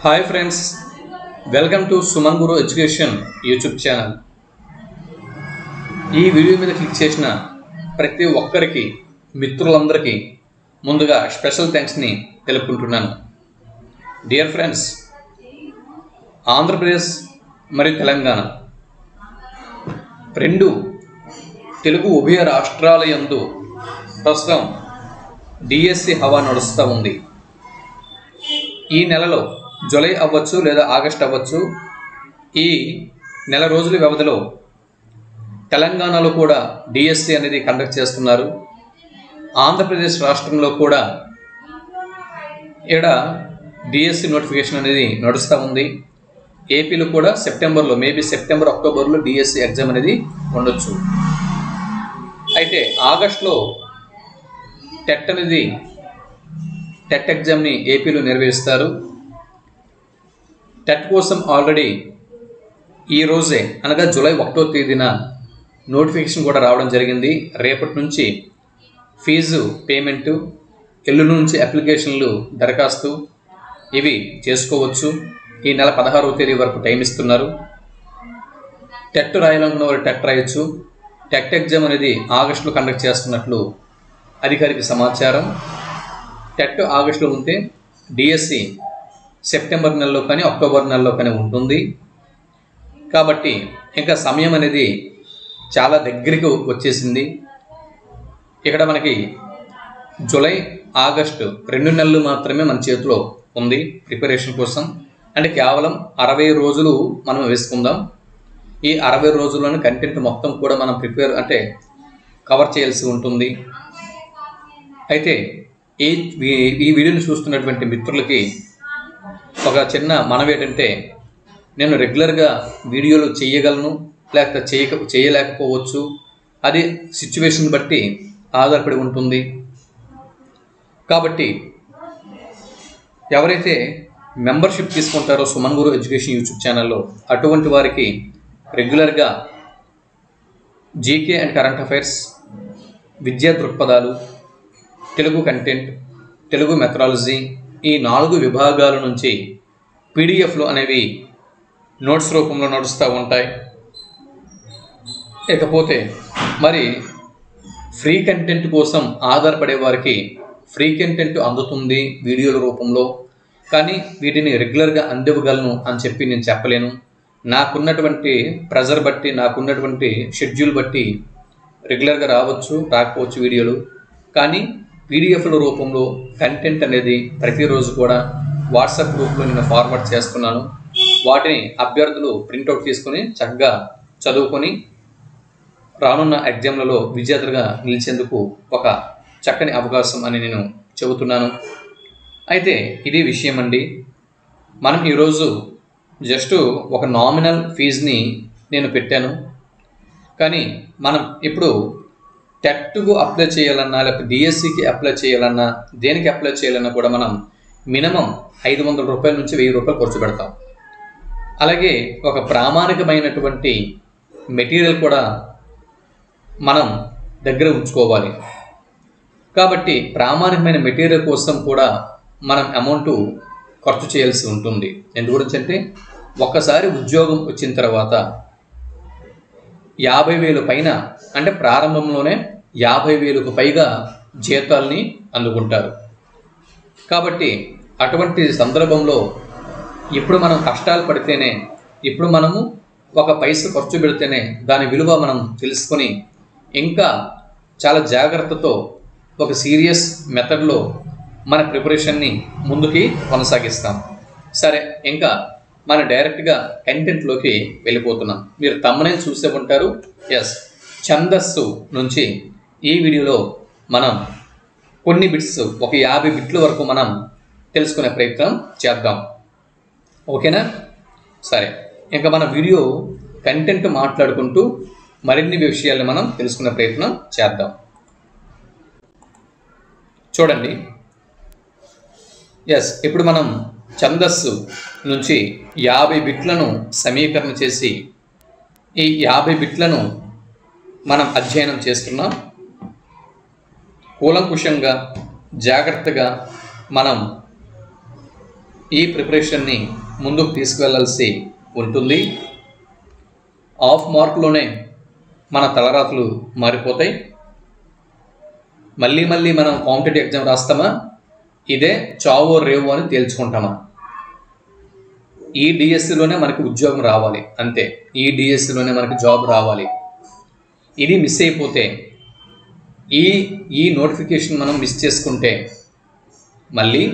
Hi friends, welcome to Suman Guru education YouTube channel. ఈ video మీద click చేసిన ప్రతి ఒక్కరికి, మిత్రులందరికీ ముందుగా స్పెషల్ థ్యాంక్స్ని తెలుపుకుంటున్నాను. డియర్ ఫ్రెండ్స్, ఆంధ్రప్రదేశ్ మరియు తెలంగాణ రెండు తెలుగు ఉభయ రాష్ట్రాల యందు ప్రస్తుతం డిఎస్సి హవా నడుస్తూ ఉంది. ఈ నెలలో జూలై అవ్వచ్చు లేదా ఆగస్ట్ అవ్వచ్చు, ఈ నెల రోజుల వ్యవధిలో తెలంగాణలో కూడా డిఎస్సి అనేది కండక్ట్ చేస్తున్నారు. ఆంధ్రప్రదేశ్ రాష్ట్రంలో కూడా ఇక్కడ డిఎస్సి నోటిఫికేషన్ అనేది నడుస్తూ ఉంది. ఏపీలో కూడా సెప్టెంబర్లో, మేబీ సెప్టెంబర్ అక్టోబర్లో డిఎస్సి ఎగ్జామ్ అనేది ఉండొచ్చు. అయితే ఆగస్టులో టెట్ ఎగ్జామ్ని ఏపీలో నిర్వహిస్తారు. టెట్ కోసం ఆల్రెడీ ఈ రోజే అనగా జూలై 1వ తేదీన నోటిఫికేషన్ కూడా రావడం జరిగింది. రేపటి నుంచి ఫీజు పేమెంటు, ఎల్లుండి నుంచి అప్లికేషన్లు, దరఖాస్తు ఇవి చేసుకోవచ్చు. ఈ నెల 16వ తేదీ వరకు టైం ఇస్తున్నారు. టెట్ రాయాలనుకున్న వారు టెట్ రాయొచ్చు. టెట్ ఎగ్జామ్ అనేది ఆగస్టులో కండక్ట్ చేస్తున్నట్లు అధికారిక సమాచారం. టెట్ ఆగస్టులో ఉంటే డిఎస్సి సెప్టెంబర్ నెలలో కానీ అక్టోబర్ నెలలో కానీ ఉంటుంది. కాబట్టి ఇంకా సమయం అనేది చాలా దగ్గరికి వచ్చేసింది. ఇక్కడ మనకి జూలై, ఆగస్టు 2 నెలలు మాత్రమే మన చేతిలో ఉంది ప్రిపరేషన్ కోసం. అంటే కేవలం 60 రోజులు మనం వేసుకుందాం. ఈ 60 రోజుల్లోని కంటెంట్ మొత్తం కూడా మనం కవర్ చేయాల్సి ఉంటుంది. అయితే ఈ వీడియోని చూస్తున్నటువంటి మిత్రులకి ఒక చిన్న మనవి ఏంటంటే, నేను రెగ్యులర్గా వీడియోలు చేయగలను, లేకపోతే చేయలేకపోవచ్చు. అది సిచ్యువేషన్ బట్టి ఆధారపడి ఉంటుంది. కాబట్టి ఎవరైతే మెంబర్షిప్ తీసుకుంటారో సుమన్ గురు ఎడ్యుకేషన్ యూట్యూబ్ ఛానల్లో, అటువంటి వారికి రెగ్యులర్గా జీకే అండ్ కరెంట్ అఫైర్స్, విద్యా దృక్పథాలు, తెలుగు కంటెంట్, తెలుగు మెథడాలజీ, ఈ 4 విభాగాల నుంచి పీడిఎఫ్లు అనేవి నోట్స్ రూపంలో నడుస్తూ ఉంటాయి. ఇకపోతే మరి ఫ్రీ కంటెంట్ కోసం ఆధారపడే వారికి ఫ్రీ కంటెంట్ అందుతుంది వీడియోల రూపంలో. కానీ వీటిని రెగ్యులర్గా అందివ్వగలను అని చెప్పి నేను చెప్పలేను. నాకున్నటువంటి ప్రెజర్ బట్టి, నాకున్నటువంటి షెడ్యూల్ బట్టి రెగ్యులర్గా రావచ్చు, రాకపోవచ్చు వీడియోలు. కానీ పీడిఎఫ్ల రూపంలో కంటెంట్ అనేది ప్రతిరోజు కూడా వాట్సాప్ గ్రూప్లో నేను ఫార్వర్డ్ చేస్తున్నాను. వాటిని అభ్యర్థులు ప్రింటౌట్ తీసుకొని చక్కగా చదువుకొని రానున్న ఎగ్జామ్లలో విజేతలుగా నిలిచేందుకు ఒక చక్కని అవకాశం అని నేను చెబుతున్నాను. అయితే ఇది విషయం అండి. మనం ఈరోజు జస్ట్ ఒక నామినల్ ఫీజుని నేను పెట్టాను. కానీ మనం ఇప్పుడు టెట్కు అప్లై చేయాలన్నా, లేకపోతే డిఎస్సికి అప్లై చేయాలన్నా, దేనికి అప్లై చేయాలన్నా కూడా మనం మినిమం 500 రూపాయల నుంచి 1000 రూపాయలు ఖర్చు పెడతాం. అలాగే ఒక ప్రామాణికమైనటువంటి మెటీరియల్ కూడా మనం దగ్గర ఉంచుకోవాలి. కాబట్టి ప్రామాణికమైన మెటీరియల్ కోసం కూడా మనం అమౌంట్ ఖర్చు చేయాల్సి ఉంటుంది. ఎందు గురించి అంటే, ఒక్కసారి ఉద్యోగం వచ్చిన తర్వాత 50,000 పైన, అంటే ప్రారంభంలోనే 50,000కు పైగా జీతాల్ని అందుకుంటారు. కాబట్టి అటువంటి సందర్భంలో ఇప్పుడు మనం కష్టాలు పడితేనే, ఇప్పుడు మనము ఒక పైస ఖర్చు పెడితేనే దాని విలువ మనం తెలుసుకొని ఇంకా చాలా జాగ్రత్తతో ఒక సీరియస్ మెథడ్లో మన ప్రిపరేషన్ని ముందుకి కొనసాగిస్తాం. సరే, ఇంకా మనం డైరెక్ట్గా కంటెంట్లోకి వెళ్ళిపోతున్నాం. మీరు థంబ్నెయిల్ చూసే ఉంటారు. ఎస్, ఛందస్సు నుంచి ఈ వీడియోలో మనం కొన్ని బిట్స్, ఒక 50 బిట్ల వరకు మనం తెలుసుకునే ప్రయత్నం చేద్దాం. ఓకేనా? సరే, ఇంకా మన వీడియో కంటెంట్ మాట్లాడుకుంటూ మరిన్ని విషయాలను మనం తెలుసుకునే ప్రయత్నం చేద్దాం. చూడండి. ఎస్, ఇప్పుడు మనం ఛందస్సు నుంచి 50 బిట్లను సమీకరణ చేసి ఈ 50 బిట్లను మనం అధ్యయనం చేస్తున్నాం. కూలంకుషంగా, జాగ్రత్తగా మనం ఈ ప్రిపరేషన్ని ముందుకు తీసుకువెళ్ళాల్సి ఉంటుంది. హాఫ్ మార్కులోనే మన తలరాతలు మారిపోతాయి. మళ్ళీ మళ్ళీ మనం కాంపిటేటివ్ ఎగ్జామ్ రాస్తామా, ఇదే చావో రేవో అని తేల్చుకుంటామా? ఈ డిఎస్సిలోనే మనకి ఉద్యోగం రావాలి, అంతే. ఈ డిఎస్సిలోనే మనకి జాబ్ రావాలి. ఇది మిస్ అయిపోతే, ఈ నోటిఫికేషన్ మనం మిస్ చేసుకుంటే మళ్ళీ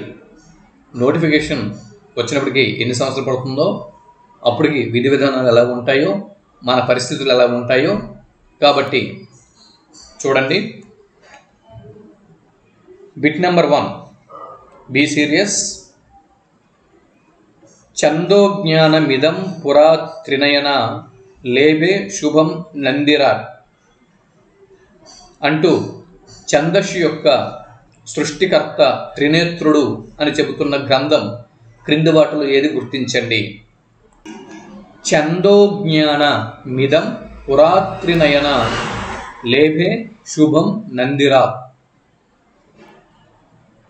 నోటిఫికేషన్ వచ్చినప్పటికీ ఎన్ని సంవత్సరాలు పడుతుందో, అప్పటికి విధి విధానాలు ఎలా ఉంటాయో, మన పరిస్థితులు ఎలా ఉంటాయో. కాబట్టి చూడండి, బిట్ నెంబర్ 1, బీ సీరియస్. ఛందోజ్ఞానమిదం పురా త్రినయన లేబే శుభం నందిరాట్ అంటూ ఛందస్సు యొక్క సృష్టికర్త త్రినేత్రుడు అని చెబుతున్న గ్రంథం క్రింది వాటిలో ఏది గుర్తించండి. ఛందోజ్ఞాన మిదం పురాత్రినయన లేభే శుభం నందిరా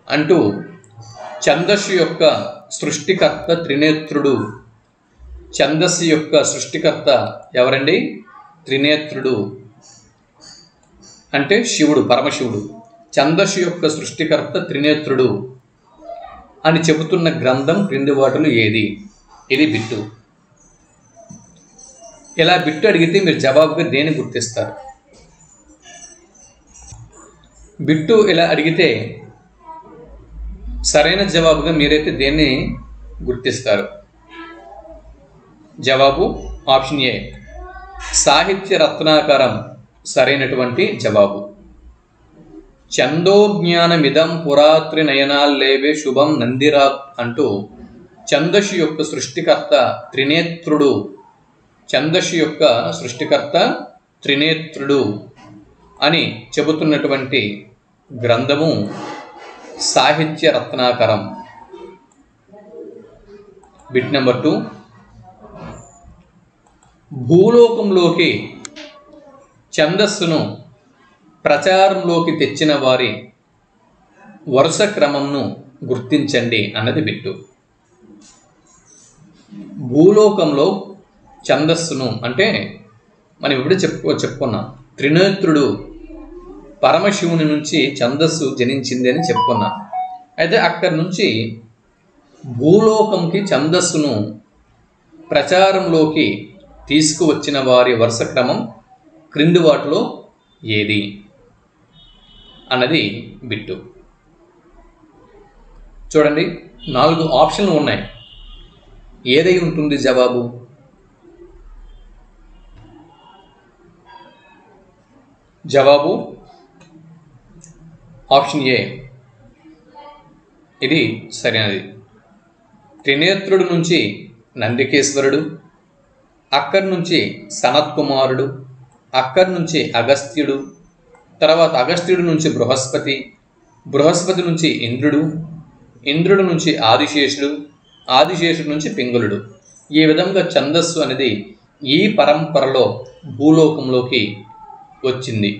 అంటూ ఛందస్సు యొక్క సృష్టికర్త త్రినేత్రుడు. ఛందస్సు యొక్క సృష్టికర్త ఎవరండి? త్రినేత్రుడు అంటే శివుడు, పరమశివుడు. ఛందస్సు యొక్క సృష్టికర్త త్రినేత్రుడు అని చెబుతున్న గ్రంథం క్రింది వాటిలో ఏది? ఇది బిట్టు. ఇలా బిట్టు అడిగితే మీరు జవాబుగా దేన్ని గుర్తిస్తారు? బిట్టు ఇలా అడిగితే సరైన జవాబుగా మీరైతే దేన్ని గుర్తిస్తారు? జవాబు ఆప్షన్ ఏ, సాహిత్య రత్నాకరం సరైనటువంటి జవాబు. ఛందోజ్ఞానమిదం పురాత్రినయనాల్లేవే శుభం నందిరాత్ అంటూ ఛందస్సు యొక్క సృష్టికర్త త్రినేత్రుడు, ఛందస్సు యొక్క సృష్టికర్త త్రినేత్రుడు అని చెబుతున్నటువంటి గ్రంథము సాహిత్య రత్నాకరం. బిట్ నెంబర్ 2, భూలోకంలోకి ఛందస్సును ప్రచారంలోకి తెచ్చిన వారి వరుస క్రమంను గుర్తించండి అన్నది బిట్టు. భూలోకంలో ఛందస్సును అంటే మనం ఇప్పుడు చెప్పుకున్నాం, త్రినేత్రుడు పరమశివుని నుంచి ఛందస్సు జనించింది అని చెప్పుకున్నాం. అయితే అక్కడి నుంచి భూలోకంకి ఛందస్సును ప్రచారంలోకి తీసుకువచ్చిన వారి వరుస క్రమం క్రింది వాటిలో ఏది అన్నది బిట్టు. చూడండి, 4 ఆప్షన్లు ఉన్నాయి. ఏదై ఉంటుంది జవాబు? జవాబు ఆప్షన్ ఏ, ఇది సరైనది. త్రినేత్రుడు నుంచి నందికేశ్వరుడు, అక్కడి నుంచి సనత్ కుమారుడు, అక్కడి నుంచి అగస్త్యుడు, తర్వాత అగస్త్యుడు నుంచి బృహస్పతి, బృహస్పతి నుంచి ఇంద్రుడు, ఇంద్రుడు నుంచి ఆదిశేషుడు, ఆదిశేషుడు నుంచి పింగళుడు. ఈ విధంగా ఛందస్సు అనేది ఈ పరంపరలో భూలోకంలోకి వచ్చింది.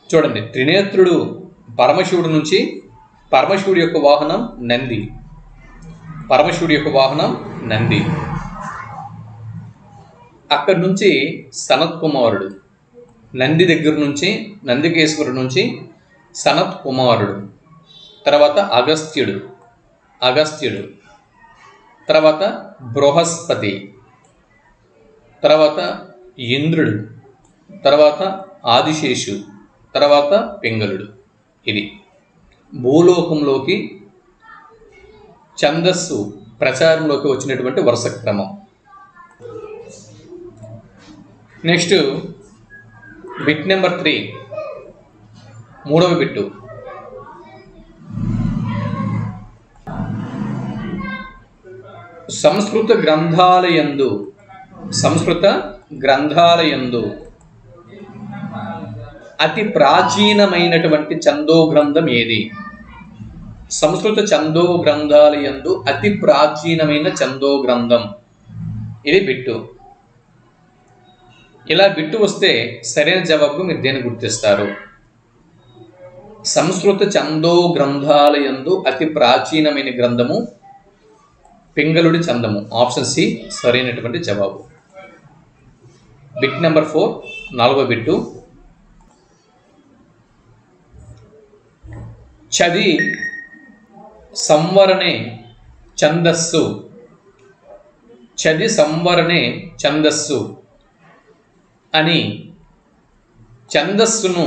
చూడండి, త్రినేత్రుడు పరమశివుడు నుంచి, పరమశివుడి యొక్క వాహనం నంది, పరమశివుడి యొక్క వాహనం నంది. అక్కడి నుంచి సనత్ కుమారుడు, నంది దగ్గర నుంచి, నందికేశ్వరుడు నుంచి సనత్ కుమారుడు, తర్వాత అగస్త్యుడు, తర్వాత బృహస్పతి, తర్వాత ఇంద్రుడు, తర్వాత ఆదిశేషు, తర్వాత పింగళుడు. ఇది భూలోకంలోకి ఛందస్సు ప్రచారంలోకి వచ్చినటువంటి వరుస క్రమం. నెక్స్ట్ బిట్ నెంబర్ 3, 3వ బిట్టు. సంస్కృత గ్రంథాలయందు అతి ప్రాచీనమైనటువంటి ఛందో గ్రంథం ఏది? సంస్కృత ఛందో గ్రంథాలయందు అతి ప్రాచీనమైన ఛందో గ్రంథం. ఇది బిట్టు. ఇలా బిట్టు వస్తే సరైన జవాబు మీరు దేన్ని గుర్తిస్తారు? సంస్కృత ఛందో గ్రంథాలయందు అతి ప్రాచీనమైన గ్రంథము పింగళుడి ఛందము. ఆప్షన్ సి సరైనటువంటి జవాబు. బిట్ నెంబర్ 4, 4వ బిట్టు. చది సంవరణే ఛందస్సు. చది సంవరణే ఛందస్సు అని ఛందస్సును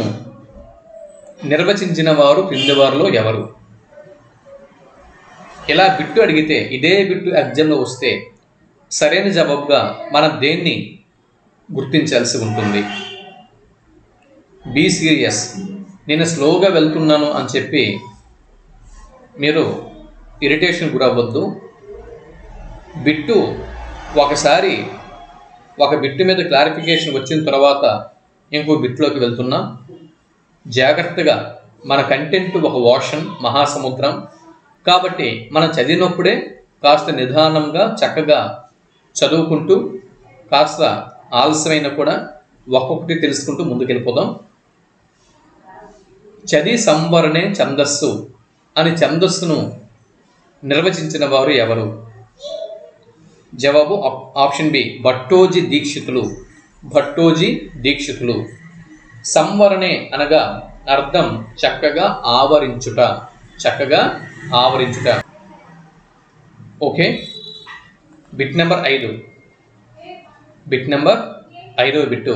నిర్వచించిన వారు క్రింది వారిలో ఎవరు? ఇలా బిట్టు అడిగితే, ఇదే బిట్టు ఎగ్జామ్లో వస్తే సరైన జవాబుగా మనం దేన్ని గుర్తించాల్సి ఉంటుంది? Be serious. నేను స్లోగా వెళ్తున్నాను అని చెప్పి మీరు ఇరిటేషన్ గురవ్వద్దు. బిట్టు ఒకసారి ఒక బిట్టు మీద క్లారిఫికేషన్ వచ్చిన తర్వాత ఇంకో బిట్లోకి వెళ్తున్నాం. జాగ్రత్తగా, మన కంటెంట్ ఒక ఓషన్, మహాసముద్రం కాబట్టి మనం చదివినప్పుడే కాస్త నిదానంగా చక్కగా చదువుకుంటూ కాస్త ఆలస్యమైన కూడా ఒక్కొక్కటి తెలుసుకుంటూ ముందుకెళ్ళిపోదాం. చది సంవరణే ఛందస్సు అని ఛందస్సును నిర్వచించిన వారు ఎవరు? జవాబు ఆప్షన్ బి భట్టోజీ దీక్షితులు. భట్టోజీ దీక్షితులు. సంవరణే అనగా అర్థం చక్కగా ఆవరించుట, చక్కగా ఆవరించుట. Okay. Bit number 5. Bit number 5వ బిట్టు.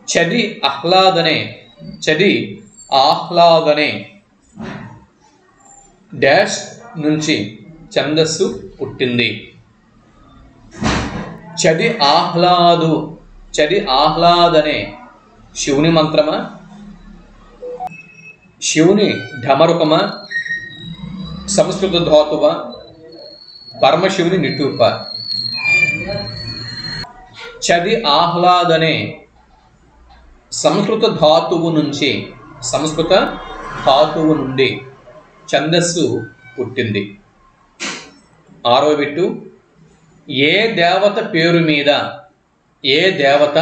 చది ఆహ్లాదనే, చది ఆహ్లాదనే డాష్ నుంచి ఛందస్సు పుట్టింది. చది ఆహ్లాదు, చది ఆహ్లాదనే శివుని మంత్రమా, శివుని ఢమరుకమా, సంస్కృత ధాతువ, పరమశివుని నిట్టూర్ప? చది ఆహ్లాదనే సంస్కృత ధాతువు నుంచి, సంస్కృత ధాతువు నుండి ఛందస్సు పుట్టింది. 6వ బిట్టు. ఏ దేవత పేరు మీద, ఏ దేవత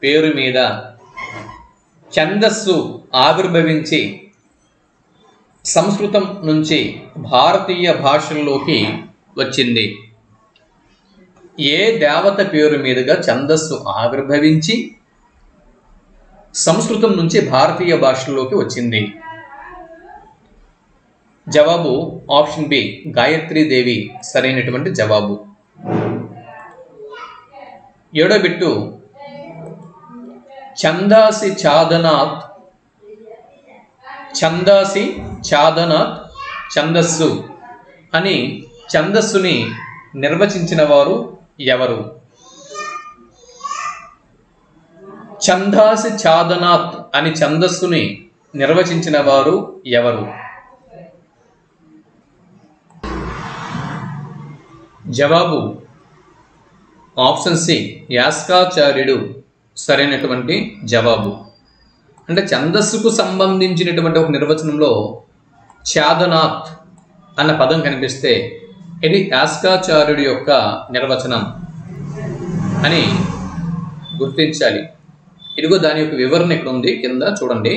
పేరు మీద ఛందస్సు ఆవిర్భవించి సంస్కృతం నుంచి భారతీయ భాషల్లోకి వచ్చింది? ఏ దేవత పేరు మీదుగా ఛందస్సు ఆవిర్భవించి సంస్కృతం నుంచి భారతీయ భాషల్లోకి వచ్చింది? జవాబు ఆప్షన్ బి గాయత్రీదేవి సరైనటువంటి జవాబు. 7వ బిట్టు. ఛందాసి ఛాదనాత్, ఛందాసి ఛాదనాత్ ఛందస్సు అని ఛందస్సుని నిర్వచించిన వారు ఎవరు? ఛందాసి ఛాదనాత్ అని ఛందస్సుని నిర్వచించిన వారు ఎవరు? జవాబు ఆప్షన్ సి యాస్కాచార్యుడు సరైనటువంటి జవాబు. అంటే ఛందస్సుకు సంబంధించినటువంటి ఒక నిర్వచనంలో ఛాదనాత్ అన్న పదం కనిపిస్తే ఇది యాస్కాచార్యుడి యొక్క నిర్వచనం అని గుర్తించాలి. ఇదిగో దాని యొక్క వివరణ ఇక్కడ ఉంది, కింద చూడండి.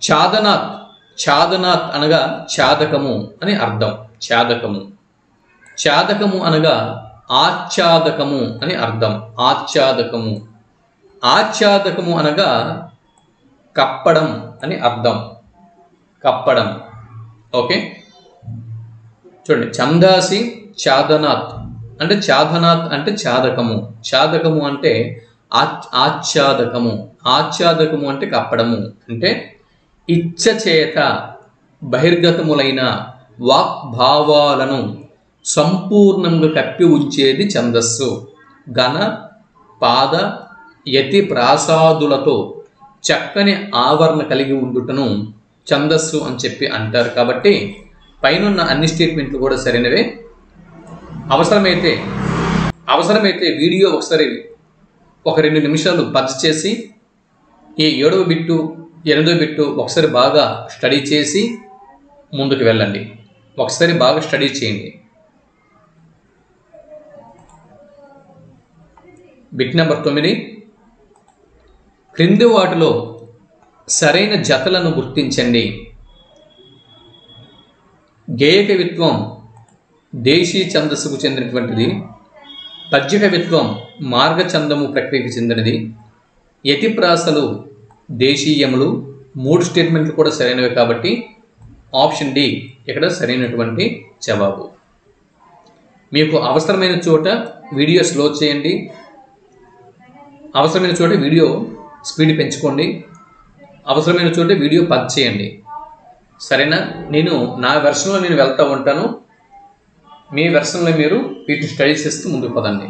ఛాదనాత్, ఛాదనాత్ అనగా ఛాదకము అని అర్థం. ఛాదకము, ఛాదకము అనగా ఆచ్ఛాదకము అని అర్థం. ఆచ్ఛాదకము, ఆచ్ఛాదకము అనగా కప్పడం అని అర్థం. కప్పడం. ఓకే, చూడండి. ఛందాసి ఛాదనాత్ అంటే, ఛాదనాత్ అంటే ఛాదకము, ఛాదకము అంటే ఆచ్ఛాదకము, ఆచ్ఛాదకము అంటే కప్పడము. అంటే ఇచ్చ చేత బహిర్గతములైన వాక్భావాలను సంపూర్ణంగా కప్పి ఉంచేది ఛందస్సు. గణ, పాద, యతి ప్రాసాదులతో చక్కని ఆవరణ కలిగి ఉండుటను ఛందస్సు అని చెప్పి అంటారు. కాబట్టి పైనున్న అన్ని స్టేట్మెంట్లు కూడా సరైనవే. అవసరమైతే వీడియో ఒకసారి ఒక 2 నిమిషాలు పర్చ్ చేసి ఈ 7వ బిట్టు 8వ బిట్టు ఒకసారి బాగా స్టడీ చేసి ముందుకు వెళ్ళండి. ఒకసారి బాగా స్టడీ చేయండి. Bit number 9. క్రింది వాటిలో సరైన జతలను గుర్తించండి. గేయ కవిత్వం దేశీ ఛందస్సుకు చెందినటువంటిది. పద్య కవిత్వం మార్గచందము ప్రక్రియకు చెందినది. యతిప్రాసలు దేశీయములు. 3 స్టేట్మెంట్లు కూడా సరైనవి కాబట్టి ఆప్షన్ డి ఇక్కడ సరైనటువంటి జవాబు. మీకు అవసరమైన చోట వీడియో స్లో చేయండి, అవసరమైన చోట వీడియో స్పీడ్ పెంచుకోండి, అవసరమైన చోట వీడియో పజ్ చేయండి. సరేనా? నేను నా వెర్షన్లో నేను వెళ్తూ ఉంటాను, మీ వెర్షన్లో మీరు వీటిని స్టడీ చేస్తూ ముందుకు పదండి.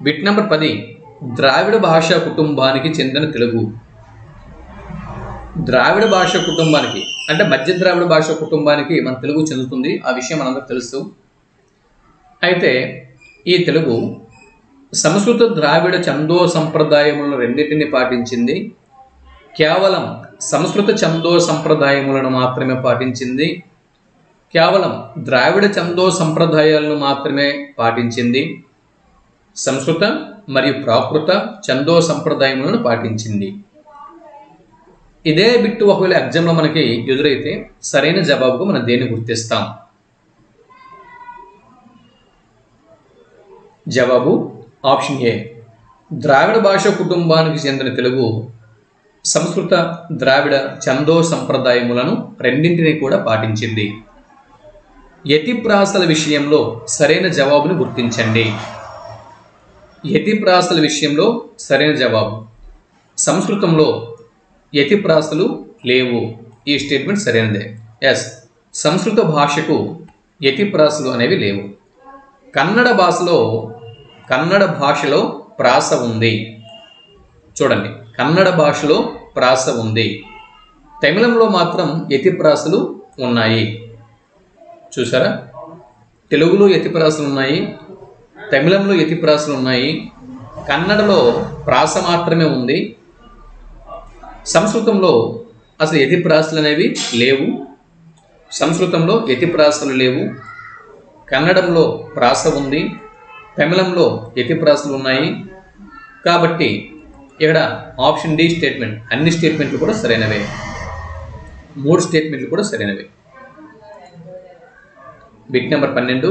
బిట్ నెంబర్ 10, ద్రావిడ భాషా కుటుంబానికి చెందిన తెలుగు. ద్రావిడ భాషా కుటుంబానికి అంటే మధ్య ద్రావిడ భాషా కుటుంబానికి మన తెలుగు చెందుతుంది. ఆ విషయం మనందరికీ తెలుసు. అయితే ఈ తెలుగు సంస్కృత ద్రావిడ ఛందో సంప్రదాయములను రెండింటిని పాటించింది. కేవలం సంస్కృత ఛందో సంప్రదాయములను మాత్రమే పాటించింది. కేవలం ద్రావిడ ఛందో సంప్రదాయాలను మాత్రమే పాటించింది. సంస్కృత మరియు ప్రాకృత ఛందో సంప్రదాయములను పాటించింది. ఇదే బిట్టు ఒకవేళ ఎగ్జామ్లో మనకి ఎదురైతే సరైన జవాబుగా మనం దేన్ని గుర్తిస్తాం? జవాబు ఆప్షన్ ఏ. ద్రావిడ భాషా కుటుంబానికి చెందిన తెలుగు సంస్కృత ద్రావిడ ఛందో సంప్రదాయములను రెండింటినీ కూడా పాటించింది. యతిప్రాసల విషయంలో సరైన జవాబును గుర్తించండి. యతిప్రాసల విషయంలో సరైన జవాబు సంస్కృతంలో యతిప్రాసలు లేవు. ఈ స్టేట్మెంట్ సరైనదే. ఎస్, సంస్కృత భాషకు యతిప్రాసలు అనేవి లేవు. కన్నడ భాషలో ప్రాస ఉంది. చూడండి, కన్నడ భాషలో ప్రాస ఉంది. తమిళంలో మాత్రం యతిప్రాసలు ఉన్నాయి. చూసారా? తెలుగులో యతిప్రాసలు ఉన్నాయి, తమిళంలో యతిప్రాసలు ఉన్నాయి, కన్నడలో ప్రాస మాత్రమే ఉంది. సంస్కృతంలో అసలు యతిప్రాసలు అనేవి లేవు. సంస్కృతంలో యతిప్రాసలు లేవు. కన్నడంలో ప్రాస ఉంది, తమిళంలో యతిప్రాసలు ఉన్నాయి. కాబట్టి ఇక్కడ ఆప్షన్ డి స్టేట్మెంట్, అన్ని స్టేట్మెంట్లు కూడా సరైనవే. 3 స్టేట్మెంట్లు కూడా సరైనవే. బిట్ నెంబర్ 12,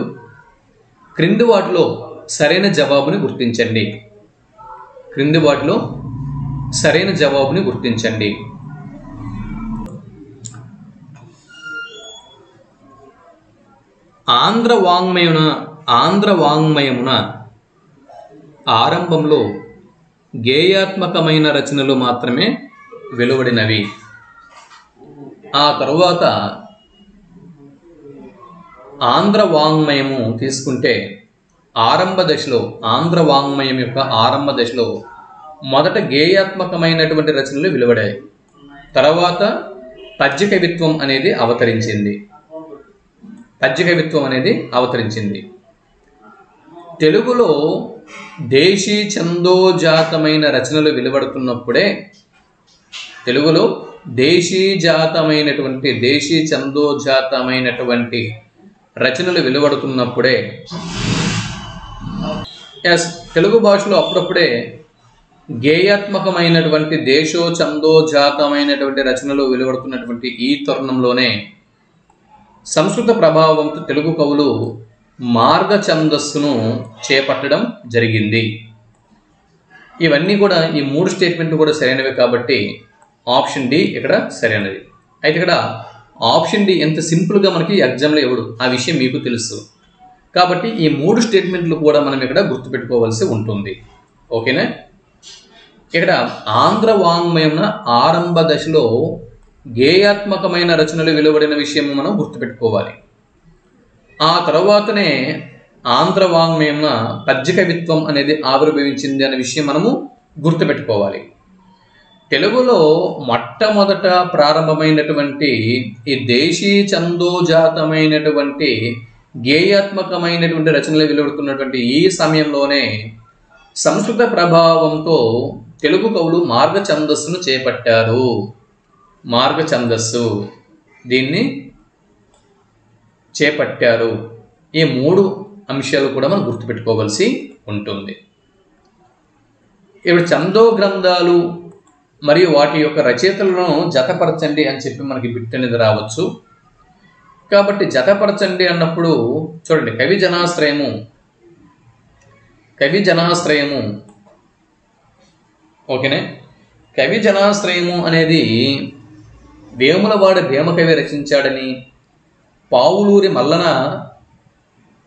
క్రింది వాటిలో సరైన జవాబుని గుర్తించండి. క్రింది వాటిలో సరైన జవాబుని గుర్తించండి. ఆంధ్ర వాంగ్మయమున ఆరంభంలో గేయాత్మకమైన రచనలు మాత్రమే వెలువడినవి. ఆ తరువాత ఆంధ్ర వాంగ్మయము తీసుకుంటే ఆరంభ దశలో, ఆంధ్ర వాంగ్మయం యొక్క ఆరంభ దశలో మొదట గేయాత్మకమైనటువంటి రచనలు వెలువడాయి. తర్వాత పద్య కవిత్వం అనేది అవతరించింది. తెలుగులో దేశీ ఛందోజాతమైన రచనలు వెలువడుతున్నప్పుడే, తెలుగులో దేశీ ఛందోజాతమైనటువంటి రచనలు వెలువడుతున్నప్పుడే, ఎస్, తెలుగు భాషలో అప్పుడప్పుడే గేయాత్మకమైనటువంటి ఛందోజాతమైనటువంటి రచనలు వెలువడుతున్నటువంటి ఈ తరుణంలోనే సంస్కృత ప్రభావంతో తెలుగు కవులు మార్గ ఛందస్సును చేపట్టడం జరిగింది. ఇవన్నీ కూడా ఈ 3 స్టేట్మెంట్లు కూడా సరైనవి కాబట్టి ఆప్షన్ డి ఇక్కడ సరైనది. అయితే ఇక్కడ ఆప్షన్ డి ఎంత సింపుల్గా మనకి ఎగ్జామ్లో ఇవ్వడు, ఆ విషయం మీకు తెలుసు. కాబట్టి ఈ 3 స్టేట్మెంట్లు కూడా మనం ఇక్కడ గుర్తుపెట్టుకోవాల్సి ఉంటుంది. ఓకేనా? ఇక్కడ ఆంధ్ర వాంగ్మయం ఆరంభ దశలో గేయాత్మకమైన రచనలు వెలువడిన విషయం మనం గుర్తుపెట్టుకోవాలి. ఆ తర్వాతనే ఆంధ్ర వాంగ్మయంన పద్య కవిత్వం అనేది ఆవిర్భవించింది అనే విషయం మనము గుర్తుపెట్టుకోవాలి. తెలుగులో మొట్టమొదట ప్రారంభమైనటువంటి ఈ దేశీ ఛందోజాతమైనటువంటి గేయాత్మకమైనటువంటి రచనలు వెలువడుతున్నటువంటి ఈ సమయంలోనే సంస్కృత ప్రభావంతో తెలుగు కవులు మార్గ ఛందస్సును చేపట్టారు. మార్గ ఛందస్సు దీన్ని చేపట్టారు. ఈ 3 అంశాలు కూడా మనం గుర్తుపెట్టుకోవాల్సి ఉంటుంది. ఇప్పుడు ఛందో గ్రంథాలు మరియు వాటి యొక్క రచయితలను జతపరచండి అని చెప్పి మనకి బిట్ అనేది రావచ్చు. కాబట్టి జతపరచండి అన్నప్పుడు చూడండి, కవి జనాశ్రయము ఓకేనే. కవి జనాశ్రయము అనేది వేములవాడ భీమకవి రచించాడని, పావులూరి మల్లన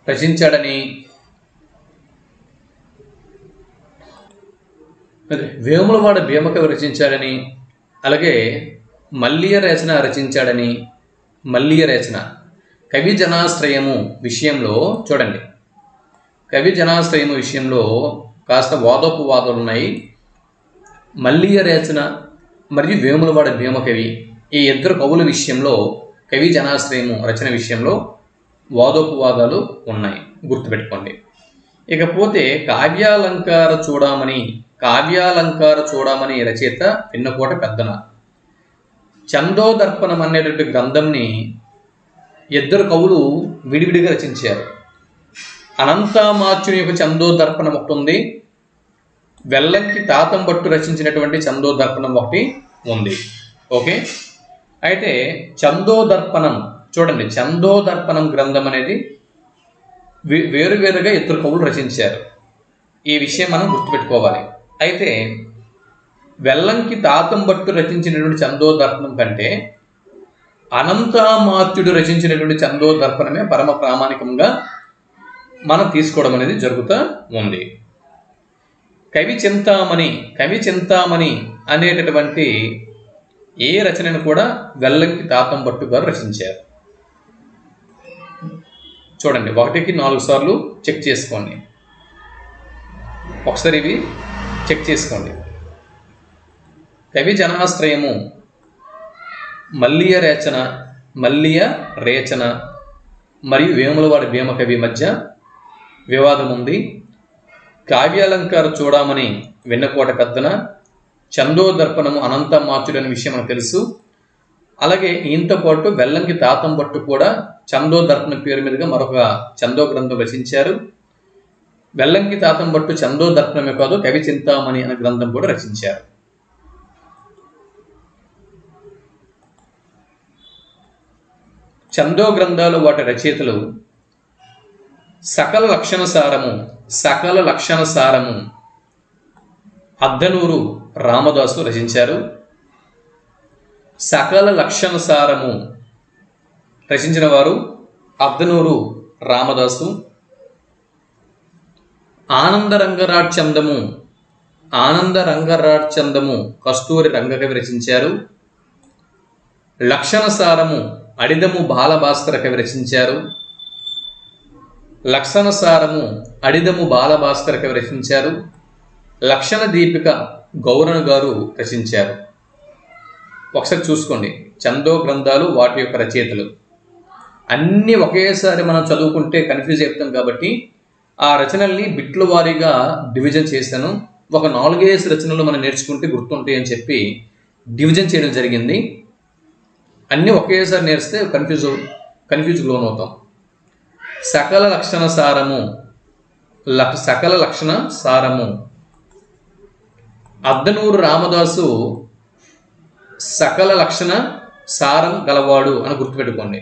రచించాడని, వేములవాడ భీమకవి రచించాడని, అలాగే మల్లియ రచన రచించాడని, మల్లియ రచన కవి జనాశ్రయము విషయంలో చూడండి, కవి జనాశ్రయము విషయంలో కాస్త వాదోపవాదాలు ఉన్నాయి. మల్లియ రచన మరియు వేములవాడ భీమకవి ఈ ఇద్దరు కవుల విషయంలో కవి జనాశ్రయము రచన విషయంలో వాదోపవాదాలు ఉన్నాయి, గుర్తుపెట్టుకోండి. ఇకపోతే కావ్యాలంకార చూడమని రచయిత వెన్నకోట పెద్దన. చందోదర్పణం అనేటువంటి గ్రంథంని ఇద్దరు కవులు విడివిడిగా రచించారు. అనంతామాత్యుని యొక్క చందోదర్పణం ఒకటి ఉంది, వెల్లంకి తాతంబట్టు రచించినటువంటి చందోదర్పణం ఒకటి ఉంది. ఓకే, అయితే చందోదర్పణం చూడండి, చందోదర్పణం గ్రంథం అనేది వేరువేరుగా ఇద్దరు కవులు రచించారు. ఈ విషయం మనం గుర్తుపెట్టుకోవాలి. అయితే వెల్లంకి తాతంబట్టు రచించినటువంటి చందోదర్పణం కంటే అనంతామాత్యుడు రచించినటువంటి చందోదర్పణమే పరమ ప్రామాణికంగా మనం తీసుకోవడం అనేది జరుగుతూ ఉంది. కవి చింతామణి అనేటటువంటి ఏ రచనను కూడా వెల్లంకి తాతంబట్టు గారు రచించారు. చూడండి, 1కి 4 సార్లు చెక్ చేసుకోండి, ఒకసారి ఇవి చెక్ చేసుకోండి. కవి జనాశ్రయము మల్లియ రేచన మరియు వేములవాడ భీమకవి మధ్య వివాదం ఉంది. కావ్యాలంకార చూడమని వెన్నకోట పెద్దన, చందోదర్పణము అనంతమాత్యుడు అనే విషయం మనకు తెలుసు. అలాగే ఈయనతో పాటు వెల్లంకి తాతంబట్టు కూడా చందోదర్పణం పేరు మీదుగా మరొక చందో గ్రంథం రచించారు. వెల్లంకి తాతంబట్టు చందోదర్పణమే కాదు, కవి చింతామణి అనే గ్రంథం కూడా రచించారు. చందో గ్రంథాలు వాటి రచయితలు సకల లక్షణ సారము అద్దనూరు రామదాసు రచించారు. సకల లక్షణ సారము రచించిన వారు అద్దనూరు రామదాసు. ఆనంద రంగరాట్చందము కస్తూరి రంగకవి రచించారు. లక్షణ సారము అడిదము బాలభాస్కర కవి రచించారు. లక్షణ దీపిక గౌరణ గారు రచించారు. ఒకసారి చూసుకోండి, చందో గ్రంథాలు వాటి యొక్క రచయితలు అన్నీ ఒకేసారి మనం చదువుకుంటే కన్ఫ్యూజ్ అవుతాం. కాబట్టి ఆ రచనల్ని బిట్ల వారీగా డివిజన్ చేశాను. ఒక 4 రచనలు మనం నేర్చుకుంటే గుర్తుంటాయి అని చెప్పి డివిజన్ చేయడం జరిగింది. అన్నీ ఒకేసారి నేర్స్తే కన్ఫ్యూజ్ లోనవుతాం. సకల లక్షణ సారము అద్దనూరు రామదాసు సకల లక్షణ సారం గలవాడు అని గుర్తుపెట్టుకోండి.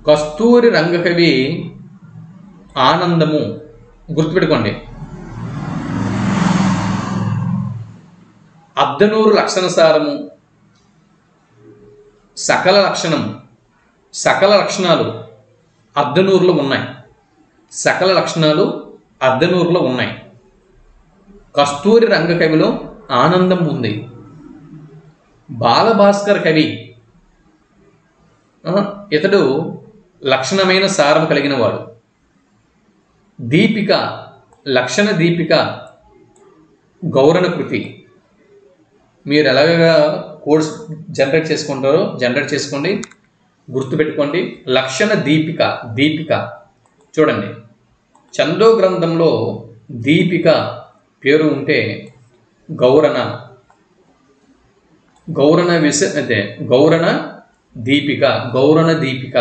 కస్తూరి రంగకవి ఆనందము గుర్తుపెట్టుకోండి. అద్దనూరు లక్షణ సారము సకల లక్షణాలు అద్దనూరులో ఉన్నాయి. కస్తూరి రంగకవిలో ఆనందం ఉంది. బాలభాస్కర్ కవి ఇతడు లక్షణమైన సారం కలిగిన వాడు. లక్షణ దీపిక గౌరణ కృతి. మీరు ఎలాగ కోడ్స్ జనరేట్ చేసుకుంటారో జనరేట్ చేసుకోండి, గుర్తుపెట్టుకోండి. లక్షణ దీపిక చూడండి, చందో గ్రంథంలో దీపిక పేరు ఉంటే గౌరణ దీపిక.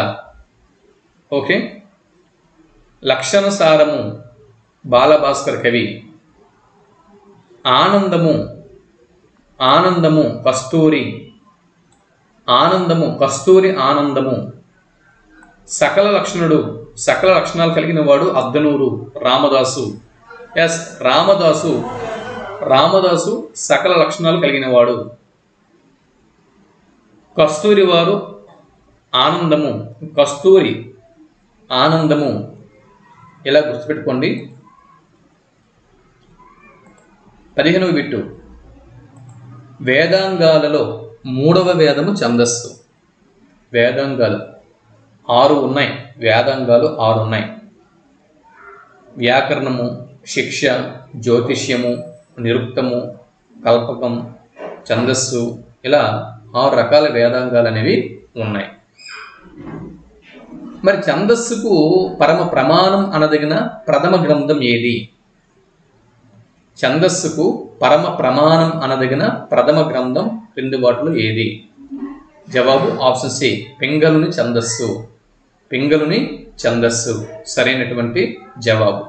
ఓకే, లక్షణ సారము బాలభాస్కర్ కవి, ఆనందము, ఆనందము కస్తూరి, ఆనందము కస్తూరి ఆనందము. సకల లక్షణుడు, సకల లక్షణాలు కలిగిన వాడు అద్దనూరు రామదాసు. ఎస్, రామదాసు, రామదాసు సకల లక్షణాలు కలిగిన వాడు. కస్తూరి వారు ఆనందము, కస్తూరి ఆనందము. ఇలా గుర్తుపెట్టుకోండి. 15వ బిట్టు, వేదాంగాలలో 3వ వేదము ఛందస్సు. వేదాంగాలు 6 ఉన్నాయి, వేదాంగాలు 6 ఉన్నాయి. వ్యాకరణము, శిక్ష, జ్యోతిష్యము, నిరుక్తము, కల్పకం, ఛందస్సు, ఇలా 6 రకాల వేదాంగాలు అనేవి ఉన్నాయి. మరి ఛందస్సుకు పరమ ప్రమాణం అనదగిన ప్రథమ గ్రంథం ఏది? ఛందస్సుకు పరమ ప్రమాణం అనదగిన ప్రథమ గ్రంథం క్రింది వాటిలో ఏది? జవాబు ఆప్షన్ సి, పింగళుని ఛందస్సు. పింగళుని ఛందస్సు సరైనటువంటి జవాబు.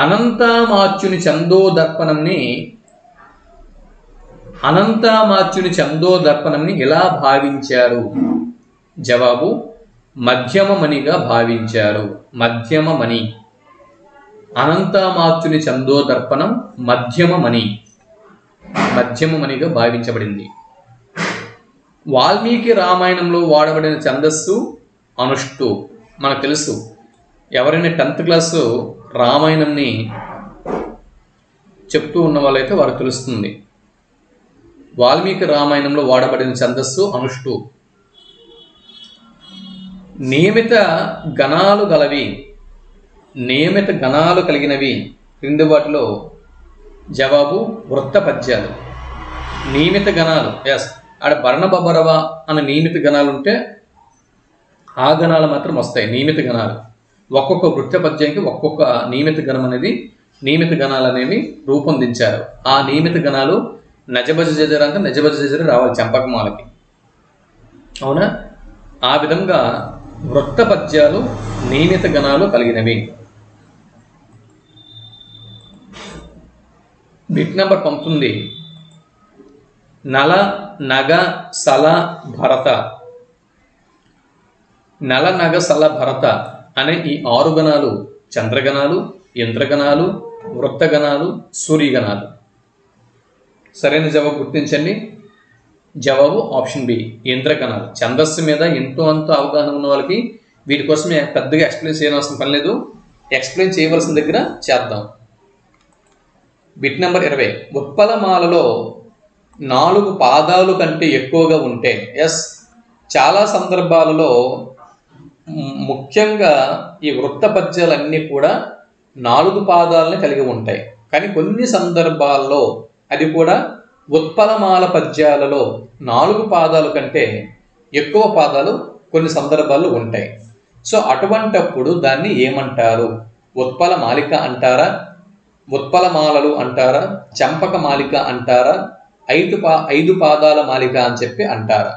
అనంతామాచ్యుని ఛందోదర్పణంని, అనంతామాచ్యుని ఛందోదర్పణంని ఎలా భావించారు? జవాబు మధ్యమమణిగా భావించారు. మధ్యమమణి. అనంతామాచ్యుని ఛందోదర్పణం మధ్యమమణి, మధ్యమమణిగా భావించబడింది. వాల్మీకి రామాయణంలో వాడబడిన ఛందస్సు అనుష్టు. మనకు తెలుసు, ఎవరైనా 10th క్లాసు రామాయణంని చెప్తూ ఉన్న వాళ్ళైతే వారికి తెలుస్తుంది. వాల్మీకి రామాయణంలో వాడబడిన ఛందస్సు అనుష్టు. నియమిత గణాలు గలవి, నియమిత గణాలు కలిగినవి క్రింది వాటిలో జవాబు వృత్త పద్యాలు. నియమిత గణాలు, ఎస్, ఆడ బర్ణబరవ అన్న నియమిత గణాలు ఉంటే ఆ గణాలు మాత్రం వస్తాయి. నియమిత గణాలు ఒక్కొక్క వృత్త పద్యానికి ఒక్కొక్క నియమిత గణం అనేది, నియమిత గణాలు అనేవి రూపొందించారు. ఆ నియమిత గణాలు నజబజ జజర అంటే నజబజ జజర రావాలి చంపకమాలకి, అవునా? ఆ విధంగా వృత్త పద్యాలు నియమిత గణాలు కలిగినవి. బిట్ నెంబర్ 19, నల, నగ, సల, భరత. నల, నగ, సల, భరత అనే ఈ 6 గణాలు చంద్రగణాలు, ఇంద్రగణాలు, వృత్తగణాలు, సూర్యగణాలు. సరైన జవాబు గుర్తించండి. జవాబు ఆప్షన్ బి, ఇంద్రగణాలు. ఛందస్సు మీద ఎంతో అంత అవగాహన ఉన్న వాళ్ళకి వీటి కోసం పెద్దగా ఎక్స్ప్లెయిన్ చేయవలసిన పని లేదు. ఎక్స్ప్లెయిన్ చేయవలసిన దగ్గర చేద్దాం. బిట్ నెంబర్ 20, ఉత్పలమాలలో 4 పాదాలు కంటే ఎక్కువగా ఉంటే, ఎస్, చాలా సందర్భాలలో ముఖ్యంగా ఈ వృత్త పద్యాలన్నీ కూడా 4 పాదాలని కలిగి ఉంటాయి. కానీ కొన్ని సందర్భాల్లో అది కూడా ఉత్పలమాల పద్యాలలో 4 పాదాల కంటే ఎక్కువ పాదాలు కొన్ని సందర్భాల్లో ఉంటాయి. సో అటువంటప్పుడు దాన్ని ఏమంటారు? ఉత్పల మాలిక అంటారా, ఉత్పలమాలలు అంటారా, చంపక మాలిక అంటారా, 5 పాదాల మాలిక అని చెప్పి అంటారా?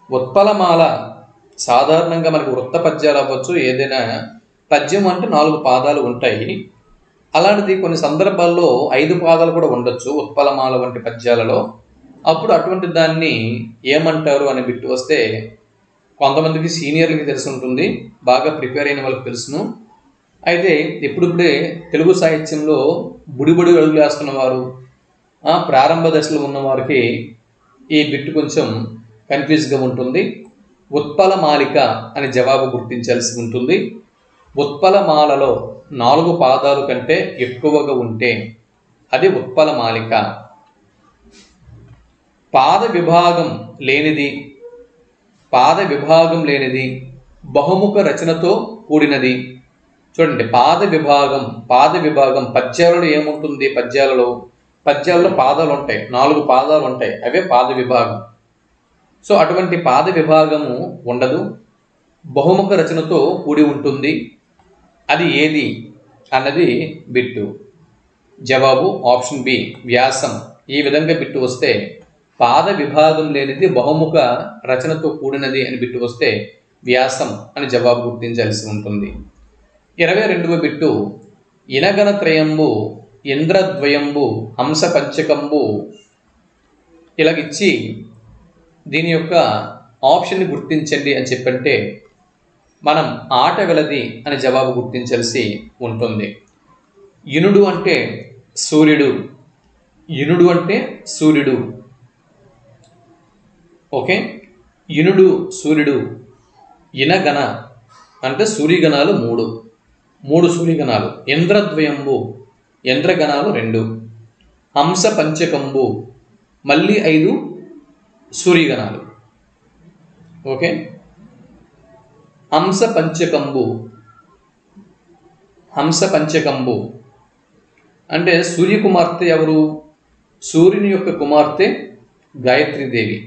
ఉత్పలమాల సాధారణంగా మనకు వృత్త పద్యాలు అవ్వచ్చు, ఏదైనా పద్యం అంటే 4 పాదాలు ఉంటాయి. అలాంటిది కొన్ని సందర్భాల్లో 5 పాదాలు కూడా ఉండొచ్చు ఉత్పలమాల వంటి పద్యాలలో. అప్పుడు అటువంటి దాన్ని ఏమంటారు అని బిట్టు వస్తే కొంతమందికి సీనియర్లకి తెలిసి ఉంటుంది, బాగా ప్రిపేర్ అయిన వాళ్ళకి తెలుసును. అయితే ఇప్పుడిప్పుడే తెలుగు సాహిత్యంలో బుడిబుడి అడుగులు వేస్తున్న వారు, ప్రారంభ దశలో ఉన్న వారికి ఈ బిట్టు కొంచెం కన్ఫ్యూజ్గా ఉంటుంది. ఉత్పలమాలిక అని జవాబు గుర్తించాల్సి ఉంటుంది. ఉత్పలమాలలో 4 పాదాలు కంటే ఎక్కువగా ఉంటే అది ఉత్పలమాలిక. పాద విభాగం లేనిది, పాద విభాగం లేనిది, బహుముఖ రచనతో కూడినది. చూడండి, పాద విభాగం పద్యాలలో ఏముంటుంది? పద్యాలలో పాదాలు ఉంటాయి, 4 పాదాలు ఉంటాయి, అవే పాద విభాగం. సో అటువంటి పాద విభాగము ఉండదు, బహుముఖ రచనతో కూడి ఉంటుంది. అది ఏది అన్నది బిట్టు. జవాబు ఆప్షన్ బి, వ్యాసం. ఈ విధంగా బిట్టు వస్తే పాద విభాగం లేనిది బహుముఖ రచనతో కూడినది అని బిట్టు వస్తే వ్యాసం అని జవాబు గుర్తించాల్సి ఉంటుంది. 22వ బిట్టు, ఇనగణత్రయంబు ఇంద్రద్వయంబు హంస పంచకంబు ఇలాగిచ్చి దీని యొక్క ఆప్షన్ని గుర్తించండి అని చెప్పంటే మనం ఆట వెలది అని జవాబు గుర్తించాల్సి ఉంటుంది. ఇనుడు అంటే సూర్యుడు, ఇనుడు అంటే సూర్యుడు. ఓకే, ఇనుడు సూర్యుడు. ఇనగణ అంటే సూర్యగణాలు మూడు సూర్యగణాలు. ఇంద్రద్వయంబు ఇంద్రగణాలు 2. హంస పంచకంబు మళ్ళీ 5 సూర్యగణాలు. ఓకే, హంస పంచకంబు అంటే సూర్యకుమార్తె ఎవరు? సూర్యుని యొక్క కుమార్తె గాయత్రీదేవి.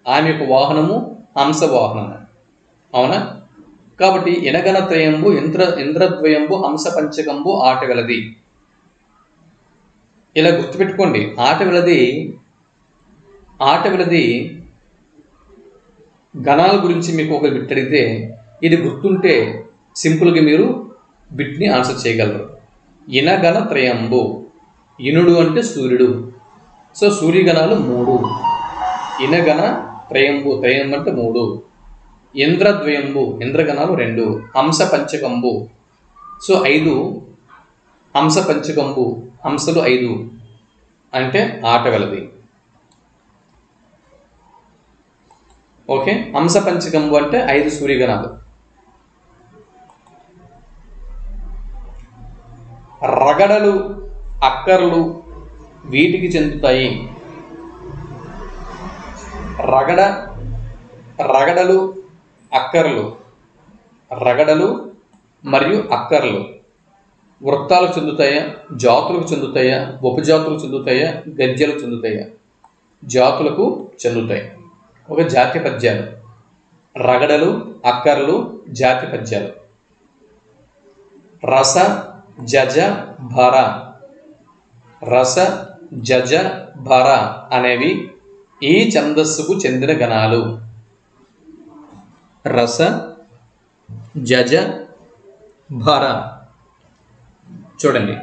ఆమె యొక్క వాహనము హంస వాహనము. అవునా? కాబట్టి ఇనగణత్రయంబు ఇంద్రద్వయంబు హంస పంచకంబు ఆట వెలది. ఇలా గుర్తుపెట్టుకోండి. ఆట వెలది గణాల గురించి మీకు ఒక బిట్ అడిగితే ఇది గుర్తుంటే సింపుల్గా మీరు బిట్ని ఆన్సర్ చేయగలరు. ఇనగణత్రయంబు, ఇనుడు అంటే సూర్యుడు. సో సూర్యగణాలు 3. ఇనగణ త్రయంబు, త్రయం అంటే 3. ఇంద్రద్వయంబు ఇంద్రగణాలు 2. హంస పంచకంబు సో 5. హంస పంచకంబు హంసలు 5 అంటే ఆట వెలది. ఓకే, హంస పంచకంబు అంటే 5 సూర్యగణాలు. రగడలు అక్కర్లు వీటికి చెందుతాయి. రగడలు అక్కర్లు, రగడలు మరియు అక్కర్లు వృత్తాలకు చెందుతాయా, జాతులకు చెందుతాయా, ఉపజాతులకు చెందుతాయా, గద్యాలకు చెందుతాయా? జాతులకు చెందుతాయి. ఒక జాతి పద్యాలు. రగడలు అక్కర్లు జాతి పద్యాలు. రస జజ భర, రస జజ భర అనేవి ఈ ఛందస్సుకు చెందిన గణాలు. రస జజ భర. చూడండి,